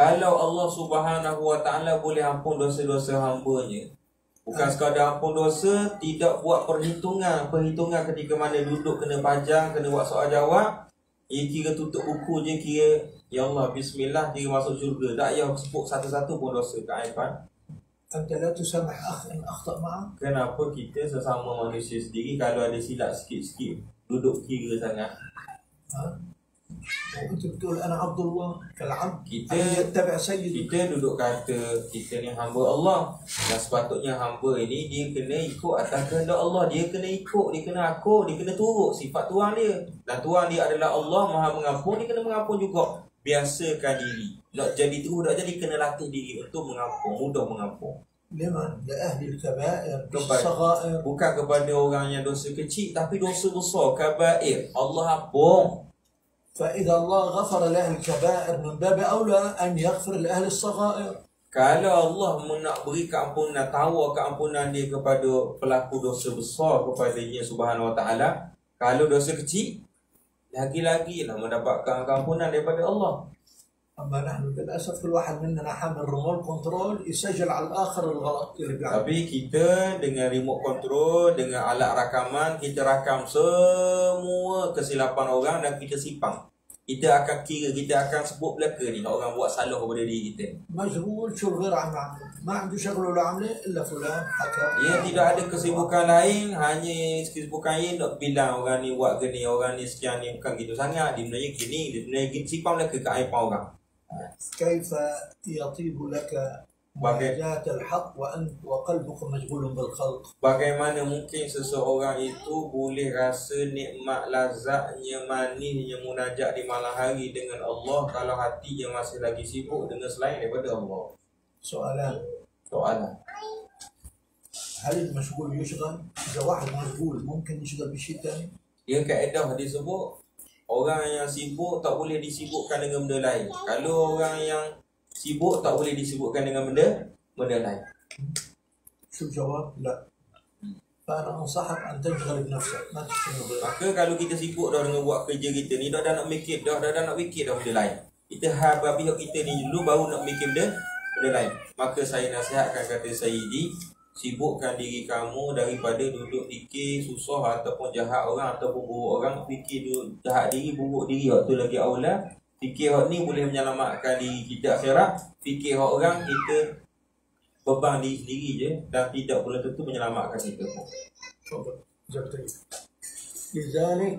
S2: Allah Subhanahu Wa Taala boleh ampun dosa-dosa hamba-Nya, bukan sekadar ampun dosa, tidak buat perhitungan ketika mana duduk kena pajang, kena buat soal jawab, kira tutup buku je, kira ya Allah bismillah kira masuk syurga, tak payah sebut satu-satu pun dosa keaiban.
S1: أنت لا تسامح أخ إن أخطأ معك.
S2: Kenapa kita sesama manusia sendiri kalau ada silap sikit-sikit duduk kira sangat?
S1: وأنت بتقول أنا عبد الله كالعبد
S2: Kita
S1: يتبع سيدي.
S2: kita duduk kata kita ni hamba Allah, dan sepatutnya hamba ini dia kena ikut atas kehendak Allah, dia kena ikut, dia kena akur, dia kena turut sifat Tuhan dia, dan Tuhan dia adalah Allah Maha Mengampun, dia kena mengampun juga. Biasakan diri, nak jadi terus, nak jadi kena latih diri untuk mengampun, mudah mengampun.
S1: لمن؟ لأهل الكبائر
S2: Kepada,
S1: الصغائر.
S2: bukan kepada orang yang dosa kecil, tapi dosa besar, kabair, Allah ampun.
S1: فإذا الله غفر لأهل الكبائر من باب أولى أن يغفر لأهل الصغائر.
S2: Kalau Allah nak beri keampunan, tawar keampunan dia kepada pelaku dosa besar kepadanya Subhanahu Wa Taala, kalau dosa kecil lagi-lagi lah mendapatkan keampunan daripada Allah.
S1: أما نحن للأسف كل واحد مننا حامل ريموت كنترول يسجل على الآخر الغلط اللي بيعمله.
S2: Tapi kita dengan remote control, dengan alat rakaman, kita rakam semua kesilapan orang dan kita simpan. Kita akan kira, kita akan sebut belaka ni orang buat salah kepada diri kita.
S1: مشغول شو الغير عم يعمل، ما عنده شغله ولا عمله إلا فلان حكى.
S2: Ia tidak ada kesibukan lain, hanya kesibukan ia nak bilang orang ni buat gini, orang ni sekian ni, bukan gitu sangat. Dia sebenarnya gini, dia sebenarnya gini, simpan belaka keaiban orang.
S1: كيف يطيب لك مناجاة الحق وقلبك مشغول بالخلق.
S2: Bagaimana mungkin seseorang itu boleh rasa nikmat, lazatnya, manisnya munajat di malam hari dengan Allah kalau hatinya masih lagi sibuk dengan selain daripada Allah?
S1: سؤالان.
S2: Soalan.
S1: هل المشغول يشغل؟ إذا واحد مشغول ممكن يشغل بشيء ثاني؟
S2: Dia kaedah disebut orang yang sibuk tak boleh disibukkan dengan benda lain. Kalau orang yang sibuk tak boleh disibukkan dengan benda lain.
S1: شو الجواب؟ لا. فأنا أنصحك أن تشغل بنفسك ما تشتغل بغيرك.
S2: Maka kalau kita sibuk dah dengan buat kerja kita ni, dah nak mikir dah nak fikir dah benda lain. Kita habis kita ni dulu baru nak mikir benda lain. Maka saya nasihatkan, kata Sayyidi, sibukkan diri kamu daripada duduk fikir susah ataupun jahat orang ataupun buruk orang. Fikir jahat diri, buruk diri, waktu lagi aula. Fikir hak ni boleh menyelamatkan diri kita akhirat. Fikir hak orang, kita beban diri sendiri je dan tidak boleh tentu menyelamatkan kita pun.
S1: تفضل. جبتك. لذلك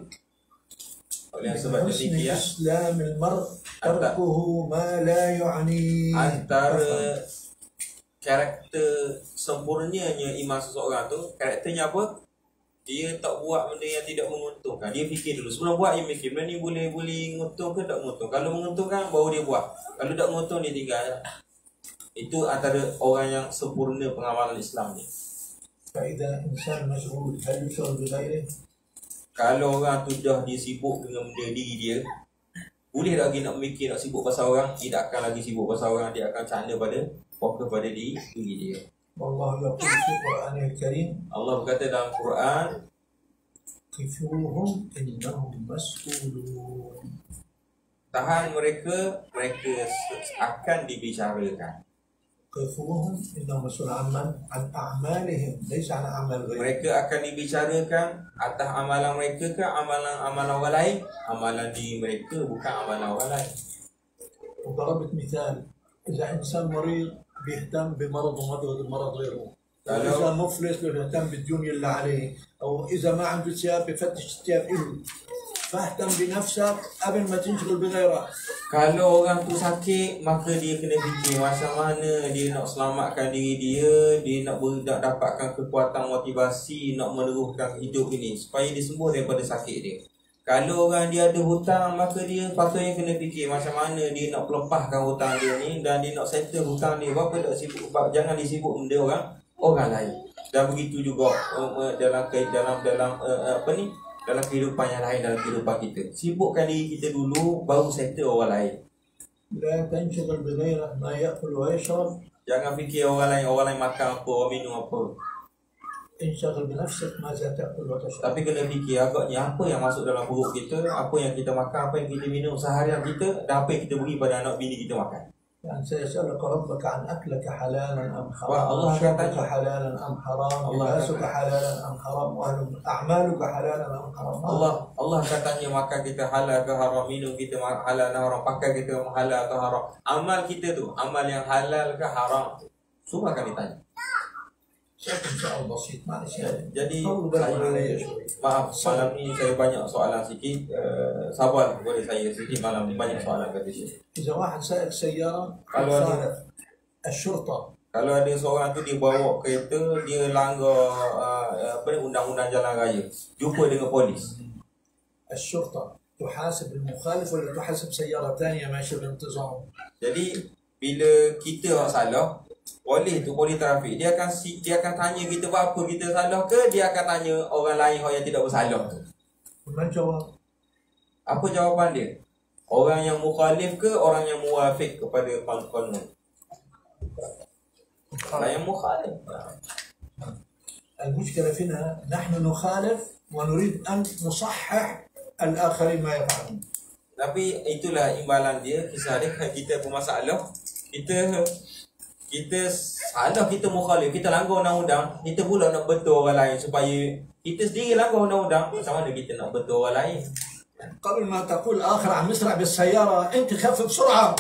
S2: Oleh sebab
S1: حسن
S2: demikian,
S1: إسلام المرء تركه ما لا يعنيه.
S2: antara karakter sempurnanya iman seseorang tu, karakternya apa? Dia tak buat benda yang tidak menguntungkan. Dia fikir dulu. Sebelum buat, dia fikir benda ni boleh menguntung ke tak menguntung. Kalau menguntungkan, baru dia buat. Kalau tak menguntung, dia tinggal. Itu antara orang yang sempurna pengamalan Islam ni.
S1: فإذا إنسان مشغول هل يشغل بغيره؟
S2: Kalau orang tu dah dia sibuk dengan benda diri dia, boleh tak lagi nak mikir, nak sibuk pasal orang? Dia tak akan lagi sibuk pasal orang. Dia akan canda pada fokus pada diri dia.
S1: والله يقول في القرآن الكريم
S2: Allah berkata dalam Quran,
S1: قفوهم إنهم مسؤولون.
S2: tahan mereka akan dibicarakan.
S1: قفوهم إنهم مسؤول عن أعمالهم ليس عن أعمال غيرهم.
S2: Mereka akan dibicarakan atas amalan mereka ke amalan orang lain? Amalan diri mereka, bukan amalan orang lain.
S1: وضربت مثال إذا إنسان مريض بيهتم بمرضه مرض غيره، إذا مفلس بيهتم بالديون اللي عليه، أو إذا ما عنده ثياب بفتش الثياب إله. فاهتم بنفسك قبل ما تنشغل بغيرك.
S2: Kalau orang tu sakit, maka dia kena fikir macam mana dia nak selamatkan diri dia nak dapatkan kekuatan motivasi nak meneruskan hidup ini supaya dia sembuh daripada sakit dia. Kalau orang dia ada hutang, maka dia patutnya kena fikir macam mana dia nak pelepaskan hutang dia ni dan dia nak settle hutang dia. Berapa tak sibuk, jangan disibuk benda orang lain. Dan begitu juga dalam dalam kehidupan yang lain, dalam kehidupan kita. Sibukkan diri kita dulu, baru settle orang lain.
S1: لا تنشغل بغيرك ما يأكل ويشرب.
S2: Jangan fikir orang lain makan apa, orang minum apa.
S1: انشغل بنفسك ماذا تأكل وتشرب.
S2: Tapi kena fikir agaknya apa yang masuk dalam perut kita, apa yang kita makan, apa yang kita minum seharian kita, dan apa yang kita beri pada anak bini kita makan.
S1: يعني سيسألك ربك عن أكلك حلالا أم حرام،
S2: الله
S1: شربك حلالا أم حرام، لباسك حلالا أم حرام، أعمالك حلالا أم حرام.
S2: Allah akan tanya makan kita halal ke haram, minum kita halal ke haram, pakai kita halal ke haram. Amal kita tu, amal yang halal ke haram, semua akan ditanya.
S1: soal basit,
S2: Jadi maaf, malam ni saya banyak soalan sikit. Sabar kepada saya sikit, malam ni banyak soalan kata Syekh.
S1: إذا واحد سائق سيارة الشرطة
S2: kalau ada seorang tu dia bawa kereta, dia langgar undang-undang jalan raya, jumpa dengan polis.
S1: الشرطة تحاسب المخالف ولا تحاسب سيارة ثانية ماشية بانتظام؟
S2: Jadi bila kita salah, polis trafik dia akan tanya kita apa kita salah ke, dia akan tanya orang lain yang tidak bersalah tu.
S1: ما الجواب؟
S2: Apa jawapan dia? Orang yang mukhalif ke orang yang muwafiq kepada qanun? Orang yang mukhalif.
S1: المشكلة فينا نحن نخالف ونريد أن نصحح الآخرين ما يفعلون.
S2: Tapi itulah imbalan dia, kisah dia. Kita bermasalah, kita salah, kita mukhalif, kita langgar undang-undang, kita pula nak betul orang lain supaya kita sendiri langgar undang-undang. Macam mana kita nak betul orang lain?
S1: قبل ما تقول آخر عم يسرع بالسيارة أنت خف بسرعة.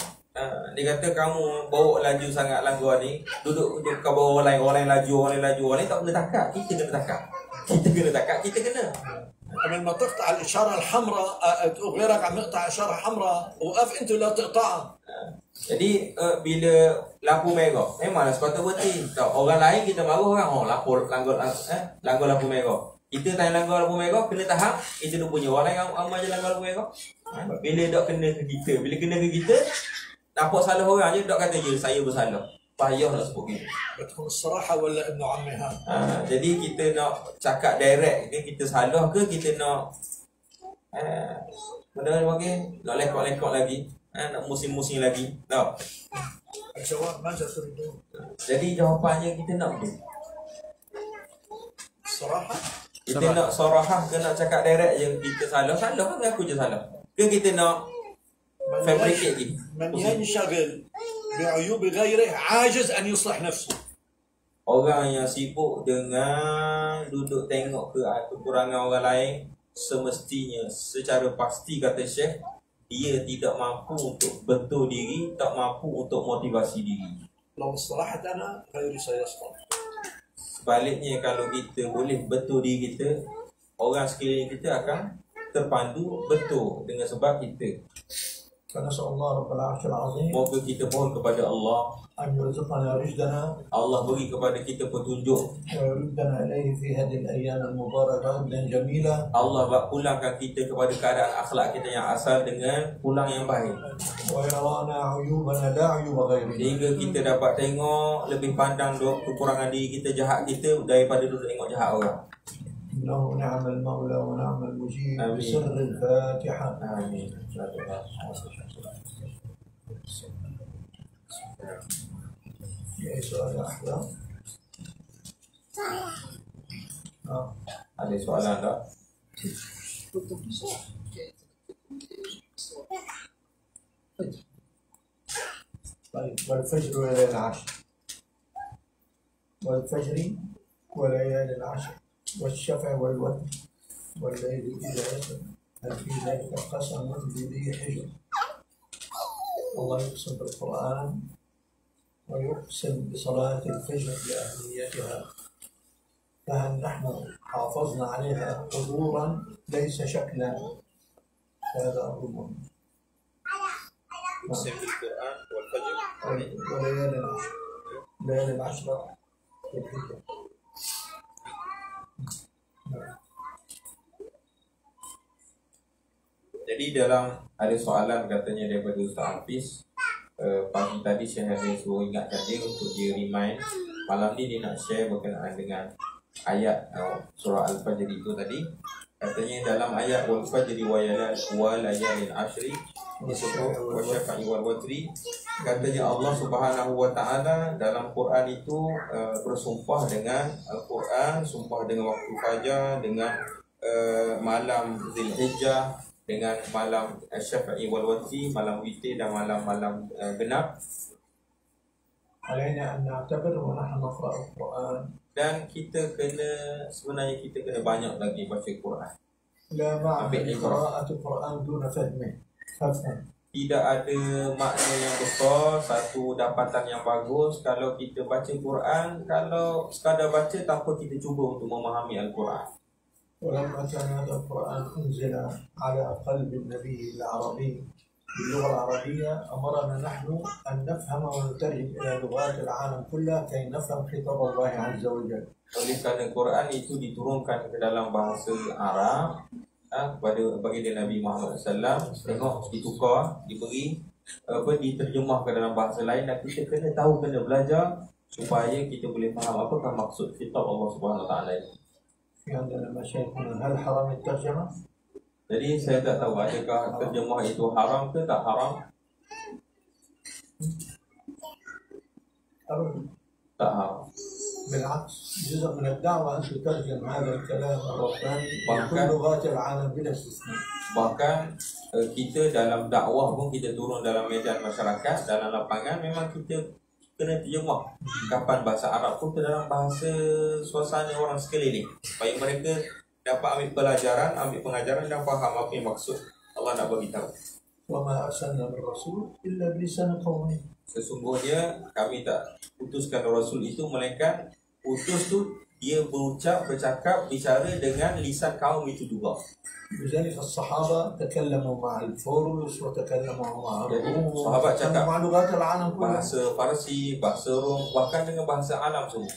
S2: Dia kata kamu bawa laju sangat langgar ni, duduk kat bawah orang lain laju, orang lain tak boleh takak. Kita kena takak, kita kena.
S1: قبل ما تقطع الإشارة الحمراء غيرك عم يقطع إشارة حمراء وقف أنت لا تقطعها.
S2: Jadi bila lampu merah, memanglah sepatutnya berhenti. Orang lain kita marah orang, langgar lampu merah. Kita tak langgar lampu merah, kena tahap, itu dia punya. Orang lain amal je langgar lampu merah. Bila tak kena ke kita, bila kena ke kita, nampak salah orang je, tak kata je saya bersalah. Payah nak sebut gitu.
S1: بدخل الصراحة ولا ابن عمها.
S2: Jadi kita nak cakap direct ke kita salah ke kita nak benda bagi nak lekok lagi, nak musim lagi. Tak.
S1: الجواب ماذا تريدون؟
S2: Jadi jawapannya kita nak tu.
S1: الصراحة.
S2: Kita nak sarahah ke nak cakap direct je kita salah kan aku je salah. Ke kita nak fabricate gitu.
S1: من ينشغل بعيوب غيره عاجز أن يصلح نفسه.
S2: Orang yang sibuk dengan duduk tengok ke kekurangan orang lain, semestinya secara pasti kata Syekh, dia tidak mampu untuk betul diri, tak mampu untuk motivasi diri.
S1: لو اصطلحت أنا غيري سيصلح.
S2: Sebaliknya kalau kita boleh betul diri kita, orang sekeliling kita akan terpandu betul dengan sebab kita.
S1: فنسأل الله رب العرش العظيم
S2: Moga kita mohon kepada Allah,
S1: أن يرزقنا رشدنا
S2: Allah beri kepada kita petunjuk,
S1: ويردنا إليه في هذه الأيام المباركة الجميلة.
S2: Allah pulangkan kita kepada keadaan akhlak kita yang asal dengan pulang yang baik.
S1: ويرانا عيوبنا لا عيوب غيرنا.
S2: Sehingga kita dapat tengok lebih pandang kekurangan diri kita, jahat kita daripada duduk tengok jahat orang.
S1: إنه نعم المولى ونعم المجيب.
S2: آمين.
S1: بسر الفاتحة.
S2: Amin.
S1: في أي سؤال يا أحلام؟
S2: Ada soalan tak?
S1: طيب والفجر وليل العشر والفجر وليال العشر والشفع والوتر والليل إذا يسر هل في ذلك قسم لذي حجر. الله يقسم بالقرآن ويقسم بصلاة الفجر لأهميتها، فهل نحن حافظنا عليها حضورا ليس شكلا؟ هذا أمر مهم.
S2: يقسم بالقرآن والفجر
S1: وليالي العشر، ليالي العشر ذي الحجة.
S2: Jadi dalam ada soalan katanya daripada Ustaz Hafiz, pagi tadi saya ada suruh ingatkan dia untuk dia remind. Malam ni dia nak share berkenaan dengan ayat surah Al-Fajr itu tadi. Katanya dalam ayat Wal-Fajr wa layalin ashri disebut wa syafa'i wal watri. Katanya Allah Subhanahu wa taala dalam Quran itu bersumpah dengan Al-Quran, sumpah dengan waktu fajar, dengan malam Zulhijjah, dengan malam Syafa'i wal Watri, malam witir dan malam-malam genap.
S1: علينا أن نعتبر ونحن نقرأ القرآن.
S2: Dan sebenarnya kita kena banyak lagi baca Quran.
S1: لا معنى لقراءة القرآن دون فهمه.
S2: Tidak ada makna yang besar, satu dapatan yang bagus kalau kita baca Quran, kalau sekadar baca tanpa kita cuba untuk memahami Al-Quran.
S1: ولما كان هذا القرآن أنزل على قلب النبي العربي باللغة العربية أمرنا نحن أن نفهم ونترجم إلى لغات العالم كلها كي نفهم خطاب الله عز وجل. Oleh
S2: kerana Quran itu diturunkan ke dalam bahasa Arab bagi Nabi Muhammad SAW, tengok ditukar, diterjemah ke dalam bahasa lain, dan kita kena tahu, kena belajar supaya kita boleh faham apakah maksud khitab Allah Subhanahu Wa Taala itu.
S1: هل حرام الترجمة؟
S2: Jadi saya tak tahu adakah terjemah itu haram ke tak haram? Tak haram.
S1: بالعكس جزء من الدعوة أن تترجم هذا الكلام الرباني بكل لغات العالم بلا استثناء.
S2: Bahkan kita dalam dakwah pun kita turun dalam medan masyarakat, dalam lapangan memang kita kena terjemah kapan bahasa Arab pun ke dalam bahasa suasana orang sekeliling supaya mereka dapat ambil pelajaran, ambil pengajaran dan faham apa yang maksud Allah nak bagi tahu.
S1: وَمَا أَرْسَلْنَا بِالرَّسُولِ إِلَّا بِلِسَانِ قَوْمِهِ.
S2: Sesungguhnya kami tak utuskan Rasul itu melainkan utus tu dia bercakap, bicara dengan lisan kaum itu juga.
S1: لذلك الصحابة تكلموا مع الفرس وتكلموا مع الروم.
S2: Sahabat cakap
S1: مع لغات العالم كلها.
S2: bahasa Parsi, bahasa Rom, bahkan dengan bahasa alam semua.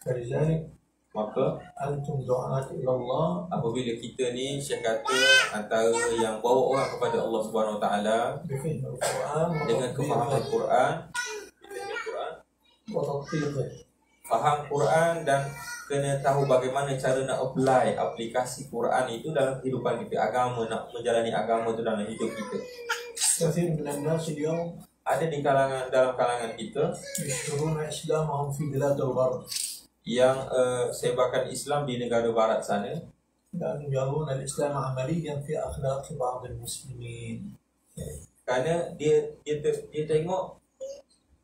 S1: فلذلك
S2: maka
S1: أنتم دعاة إلى الله.
S2: Apabila kita ni Syekh kata antara yang bawa orang kepada Allah Subhanahu Wa Taala dengan kefahaman Quran, faham Quran dan kena tahu bagaimana cara nak aplikasi Quran itu dalam kehidupan kita, agama, nak menjalani agama itu dalam hidup kita.
S1: كثير من الناس اليوم
S2: ada dalam kalangan kita
S1: يشترون إسلامهم في بلاد الغرب
S2: yang sebarkan Islam di negara barat sana,
S1: dan يرون الإسلام عمليا في أخلاق بعض المسلمين.
S2: Kerana dia tengok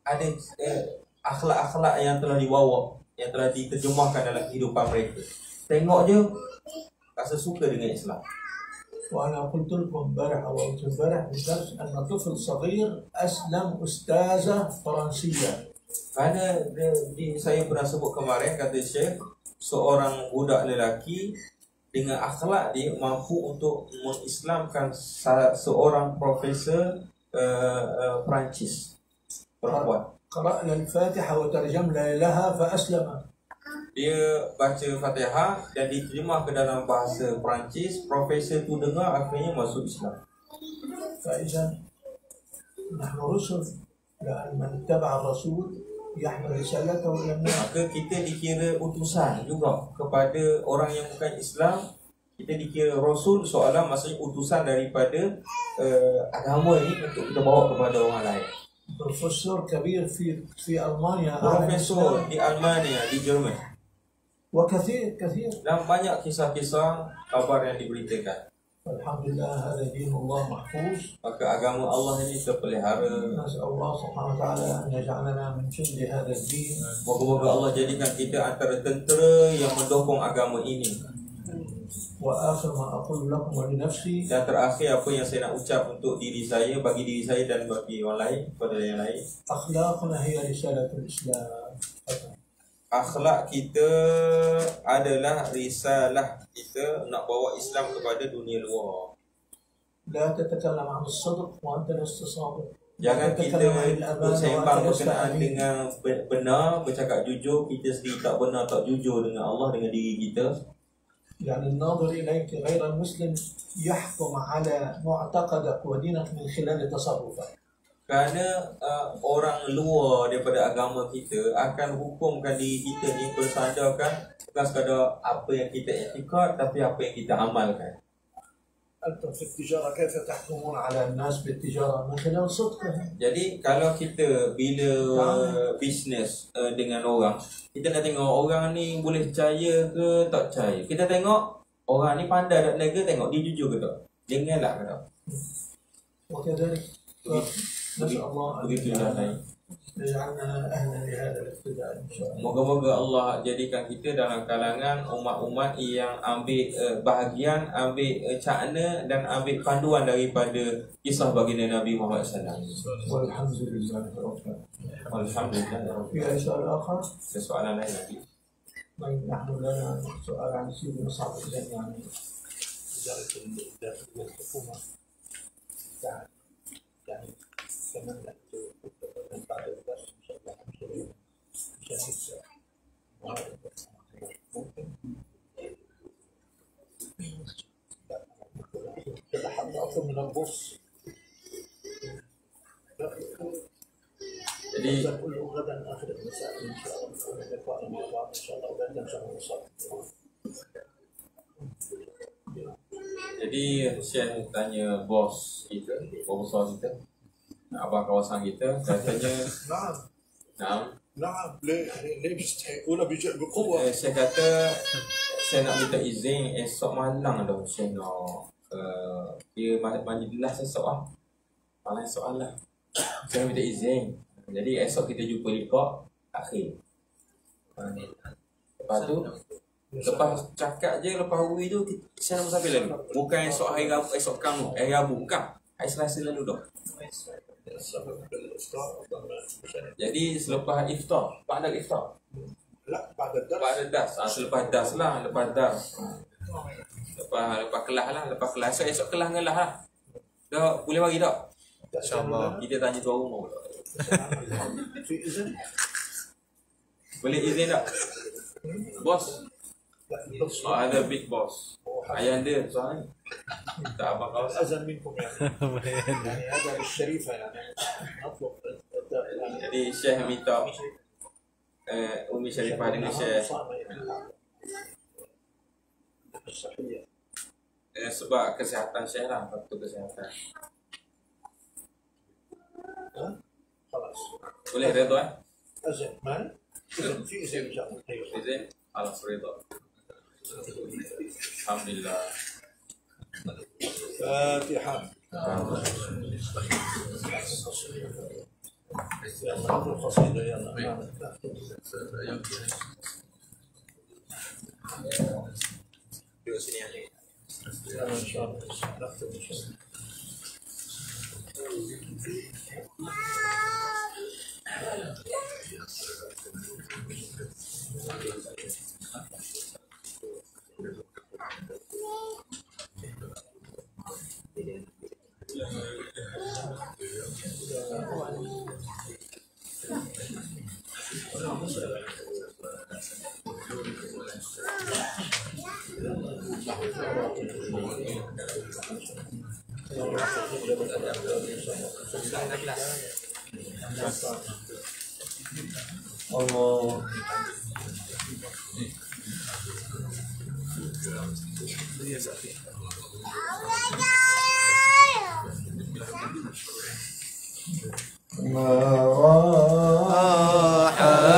S2: ada akhlak-akhlak yang telah dibawa, yang telah diterjemahkan dalam kehidupan mereka. Tengok je rasa suka dengan Islam.
S1: وأنا قلت لكم امبارح أو امبارح بالدرس أن طفل صغير أسلم أستاذة فرنسية.
S2: Kerana saya pernah sebut kemarin, kata Syekh, seorang budak lelaki dengan akhlak dia mampu untuk mengislamkan seorang profesor Perancis perempuan.
S1: قرأنا الفاتحة وترجمنا لها فأسلم.
S2: Dia baca Fatihah dan diterjemah ke dalam bahasa Perancis. Profesor tu dengar, akhirnya masuk Islam.
S1: فإذا نحن رسل لأن من اتبع الرسول يحمل رسالته إلى الناس.
S2: Maka kita dikira utusan juga kepada orang yang bukan Islam. Kita dikira Rasul, soalan maksudnya utusan daripada agama ini untuk kita bawa kepada orang lain.
S1: Profesor كبير في ألمانيا.
S2: Profesor di Almania, di Jerman.
S1: وكثير
S2: Dan banyak kisah-kisah kabar yang diberitakan.
S1: Alhamdulillah, hada dinullah mahfuz.
S2: Maka agama Allah ini terpelihara.
S1: Nas'al Allah subhanahu wa ta'ala an yaj'alana min jundi hada din.
S2: Moga-moga Allah jadikan kita antara tentera yang mendukung agama ini.
S1: Wa akhir ma aqulu lakum wa li nafsi.
S2: Dan terakhir apa yang saya nak ucap untuk diri saya, bagi diri saya dan bagi orang lain, kepada yang lain.
S1: Akhlaquna hiya risalatul Islam.
S2: Akhlak kita adalah risalah kita nak bawa Islam kepada dunia luar.
S1: La tatakallam 'an as-sidq wa anta lasta sadiq.
S2: Jangan kita bersembang berkenaan dengan benar, bercakap jujur, kita sendiri tak benar, tak jujur dengan Allah, dengan diri kita.
S1: يعني الناظر إليك غير المسلم يحكم على معتقدك ودينك من خلال تصرفك.
S2: Kerana orang luar daripada agama kita akan hukumkan diri kita ni bersandarkan bukan sekadar apa yang kita iktikad, tapi apa yang kita amalkan.
S1: أنتم في التجارة كيف تحكمون على الناس بالتجارة؟ من خلال صدقهم.
S2: Jadi kalau kita bila bisnes dengan orang, kita nak tengok orang ni boleh percaya ke tak percaya. Kita tengok orang ni pandai tak niaga, tengok dia jujur ke tak, dia ngelak ke tak.
S1: وكذلك نسأل الله أن يجعلنا أهلا لهذا الاقتداء إن شاء الله.
S2: Moga-moga Allah jadikan kita dalam kalangan umat-umat yang ambil bahagian, ambil cakna dan ambil panduan daripada kisah baginda Nabi Muhammad SAW.
S1: Walhamdulillah rabbil alamin.
S2: Alhamdulillah.
S1: في سؤال آخر؟
S2: Soalan lain lagi.
S1: نحن لنا سؤال عن سيدنا مصعب يعني وزارة الداخلية الحكومة يعني كمان بعد الدرس إن شاء الله نشاهد ممكن كده حد أكثر من البص.
S2: Jadi
S1: كله غدا آخر المساء إن شاء الله لقاء إن شاء الله وبعد إن شاء الله نصلي.
S2: Jadi Syekh tanya bos kita, bos kita, abang kawasan kita, katanya
S1: نعم ليه بيستحقونا بيجي بقوة.
S2: Syekh kata saya nak minta izin esok malam dah Syekh nak dia majlis esok malam esok lah. Saya minta izin. Jadi esok kita jumpa liqa akhir. Lepas tu lepas cakap je, lepas hari tu saya nak musafir lalu. Bukan esok hari Rabu, esok kamu, hari Rabu, bukan. Hari Selasa lalu dah. Jadi selepas iftar, pada iftar. Pada das. Selepas das lah, lepas das. Lepas kelas lah, lepas kelas. Esok kelas dengan lah lah. Dah boleh bagi tak? InsyaAllah. Kita tanya tuan rumah pula. Boleh izin tak? Bos? Oh, ada big boss. Ayah dia soalnya. Tak abang kau.
S1: أذن منكم يعني هذا بالشريفة يعني نطلب.
S2: Jadi Syekh minta Umi Syarifah dengan Syekh sebab kesihatan Syekh lah, faktor kesihatan.
S1: خلاص.
S2: Boleh redha
S1: أذن ما؟ إذن في إذن إن شاء الله.
S2: izin? Allah redha. Alhamdulillah.
S1: فاتحة. القصيدة يلا. إن شاء الله. Allah.
S3: مراحتي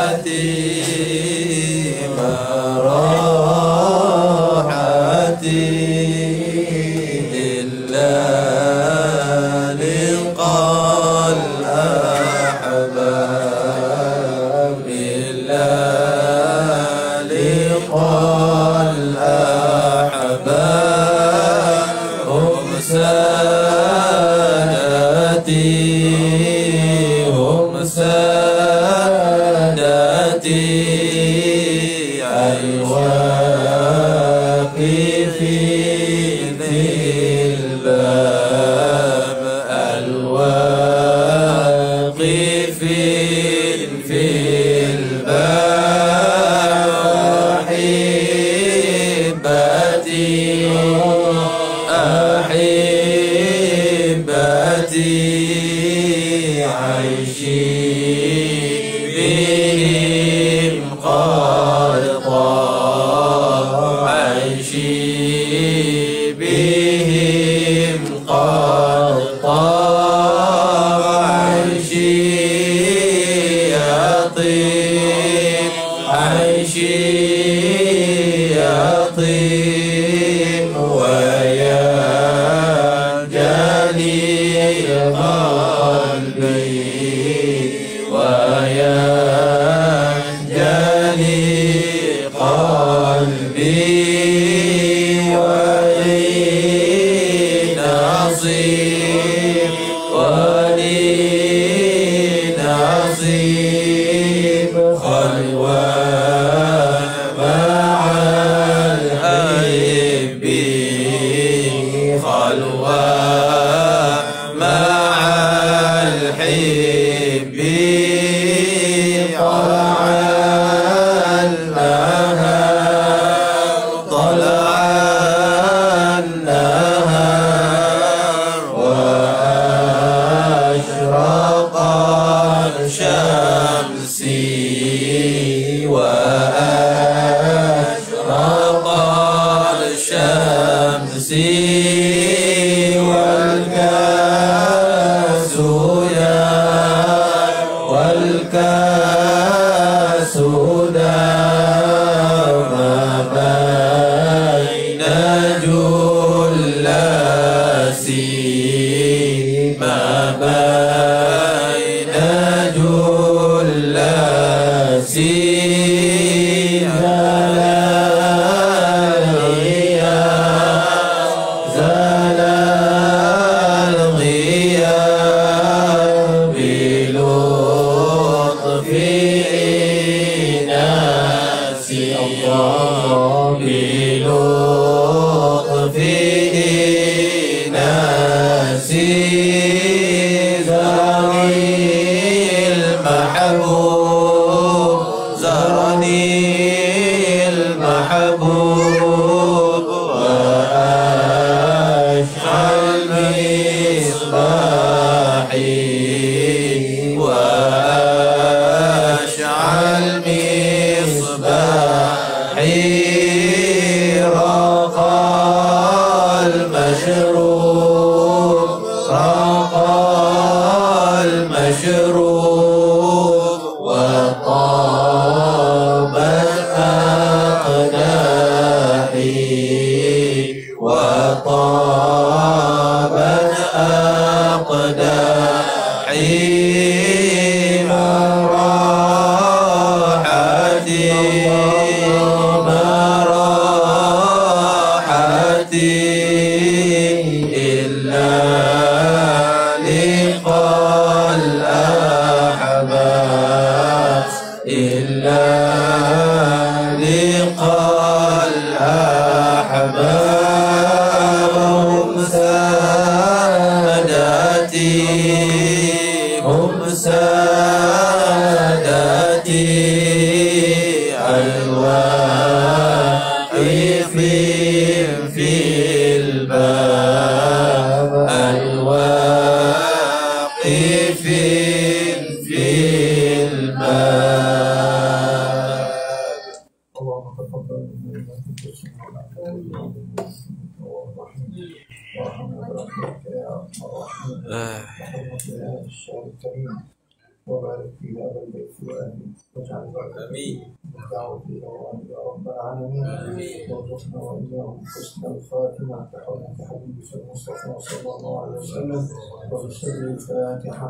S3: الواقفين في الباب الواقفين في الباب أحبتي عيشي بهم قد طاب عيشي بهم قد طاب عيشي يطيب عيشي يطيب ويا جليل قلبي ويا جليل قلبي ولي نصيب خلوة مع الحب خلوة مع الحب طلع النهار وأشرق الشمس وأشرق الشمس والكاس دام بين جلاسي ما بين جلاسي زال الغياب بلطف ناسي الله بلطف ناسي زرني المحبوب وأشعل مصباحي رقى المشروب وطابت أقداحي مراحتي إلا لقاء الأحباب إلا لقاء الأحباب هم سادتي الواقفين في الباب الواقفين في الباب.
S1: اللهم تقبل منا إنك وارحمنا برحمتك يا ارحم الراحمين برحمتك يا الشهر الكريم وبارك في هذا البيت واهله واجعل بركته والدعوه الى الله يا رب العالمين وارزقنا واياهم حسن الخاتمه بحرمه حبيبك المصطفى صلى الله عليه وسلم وبسر الفاتحه.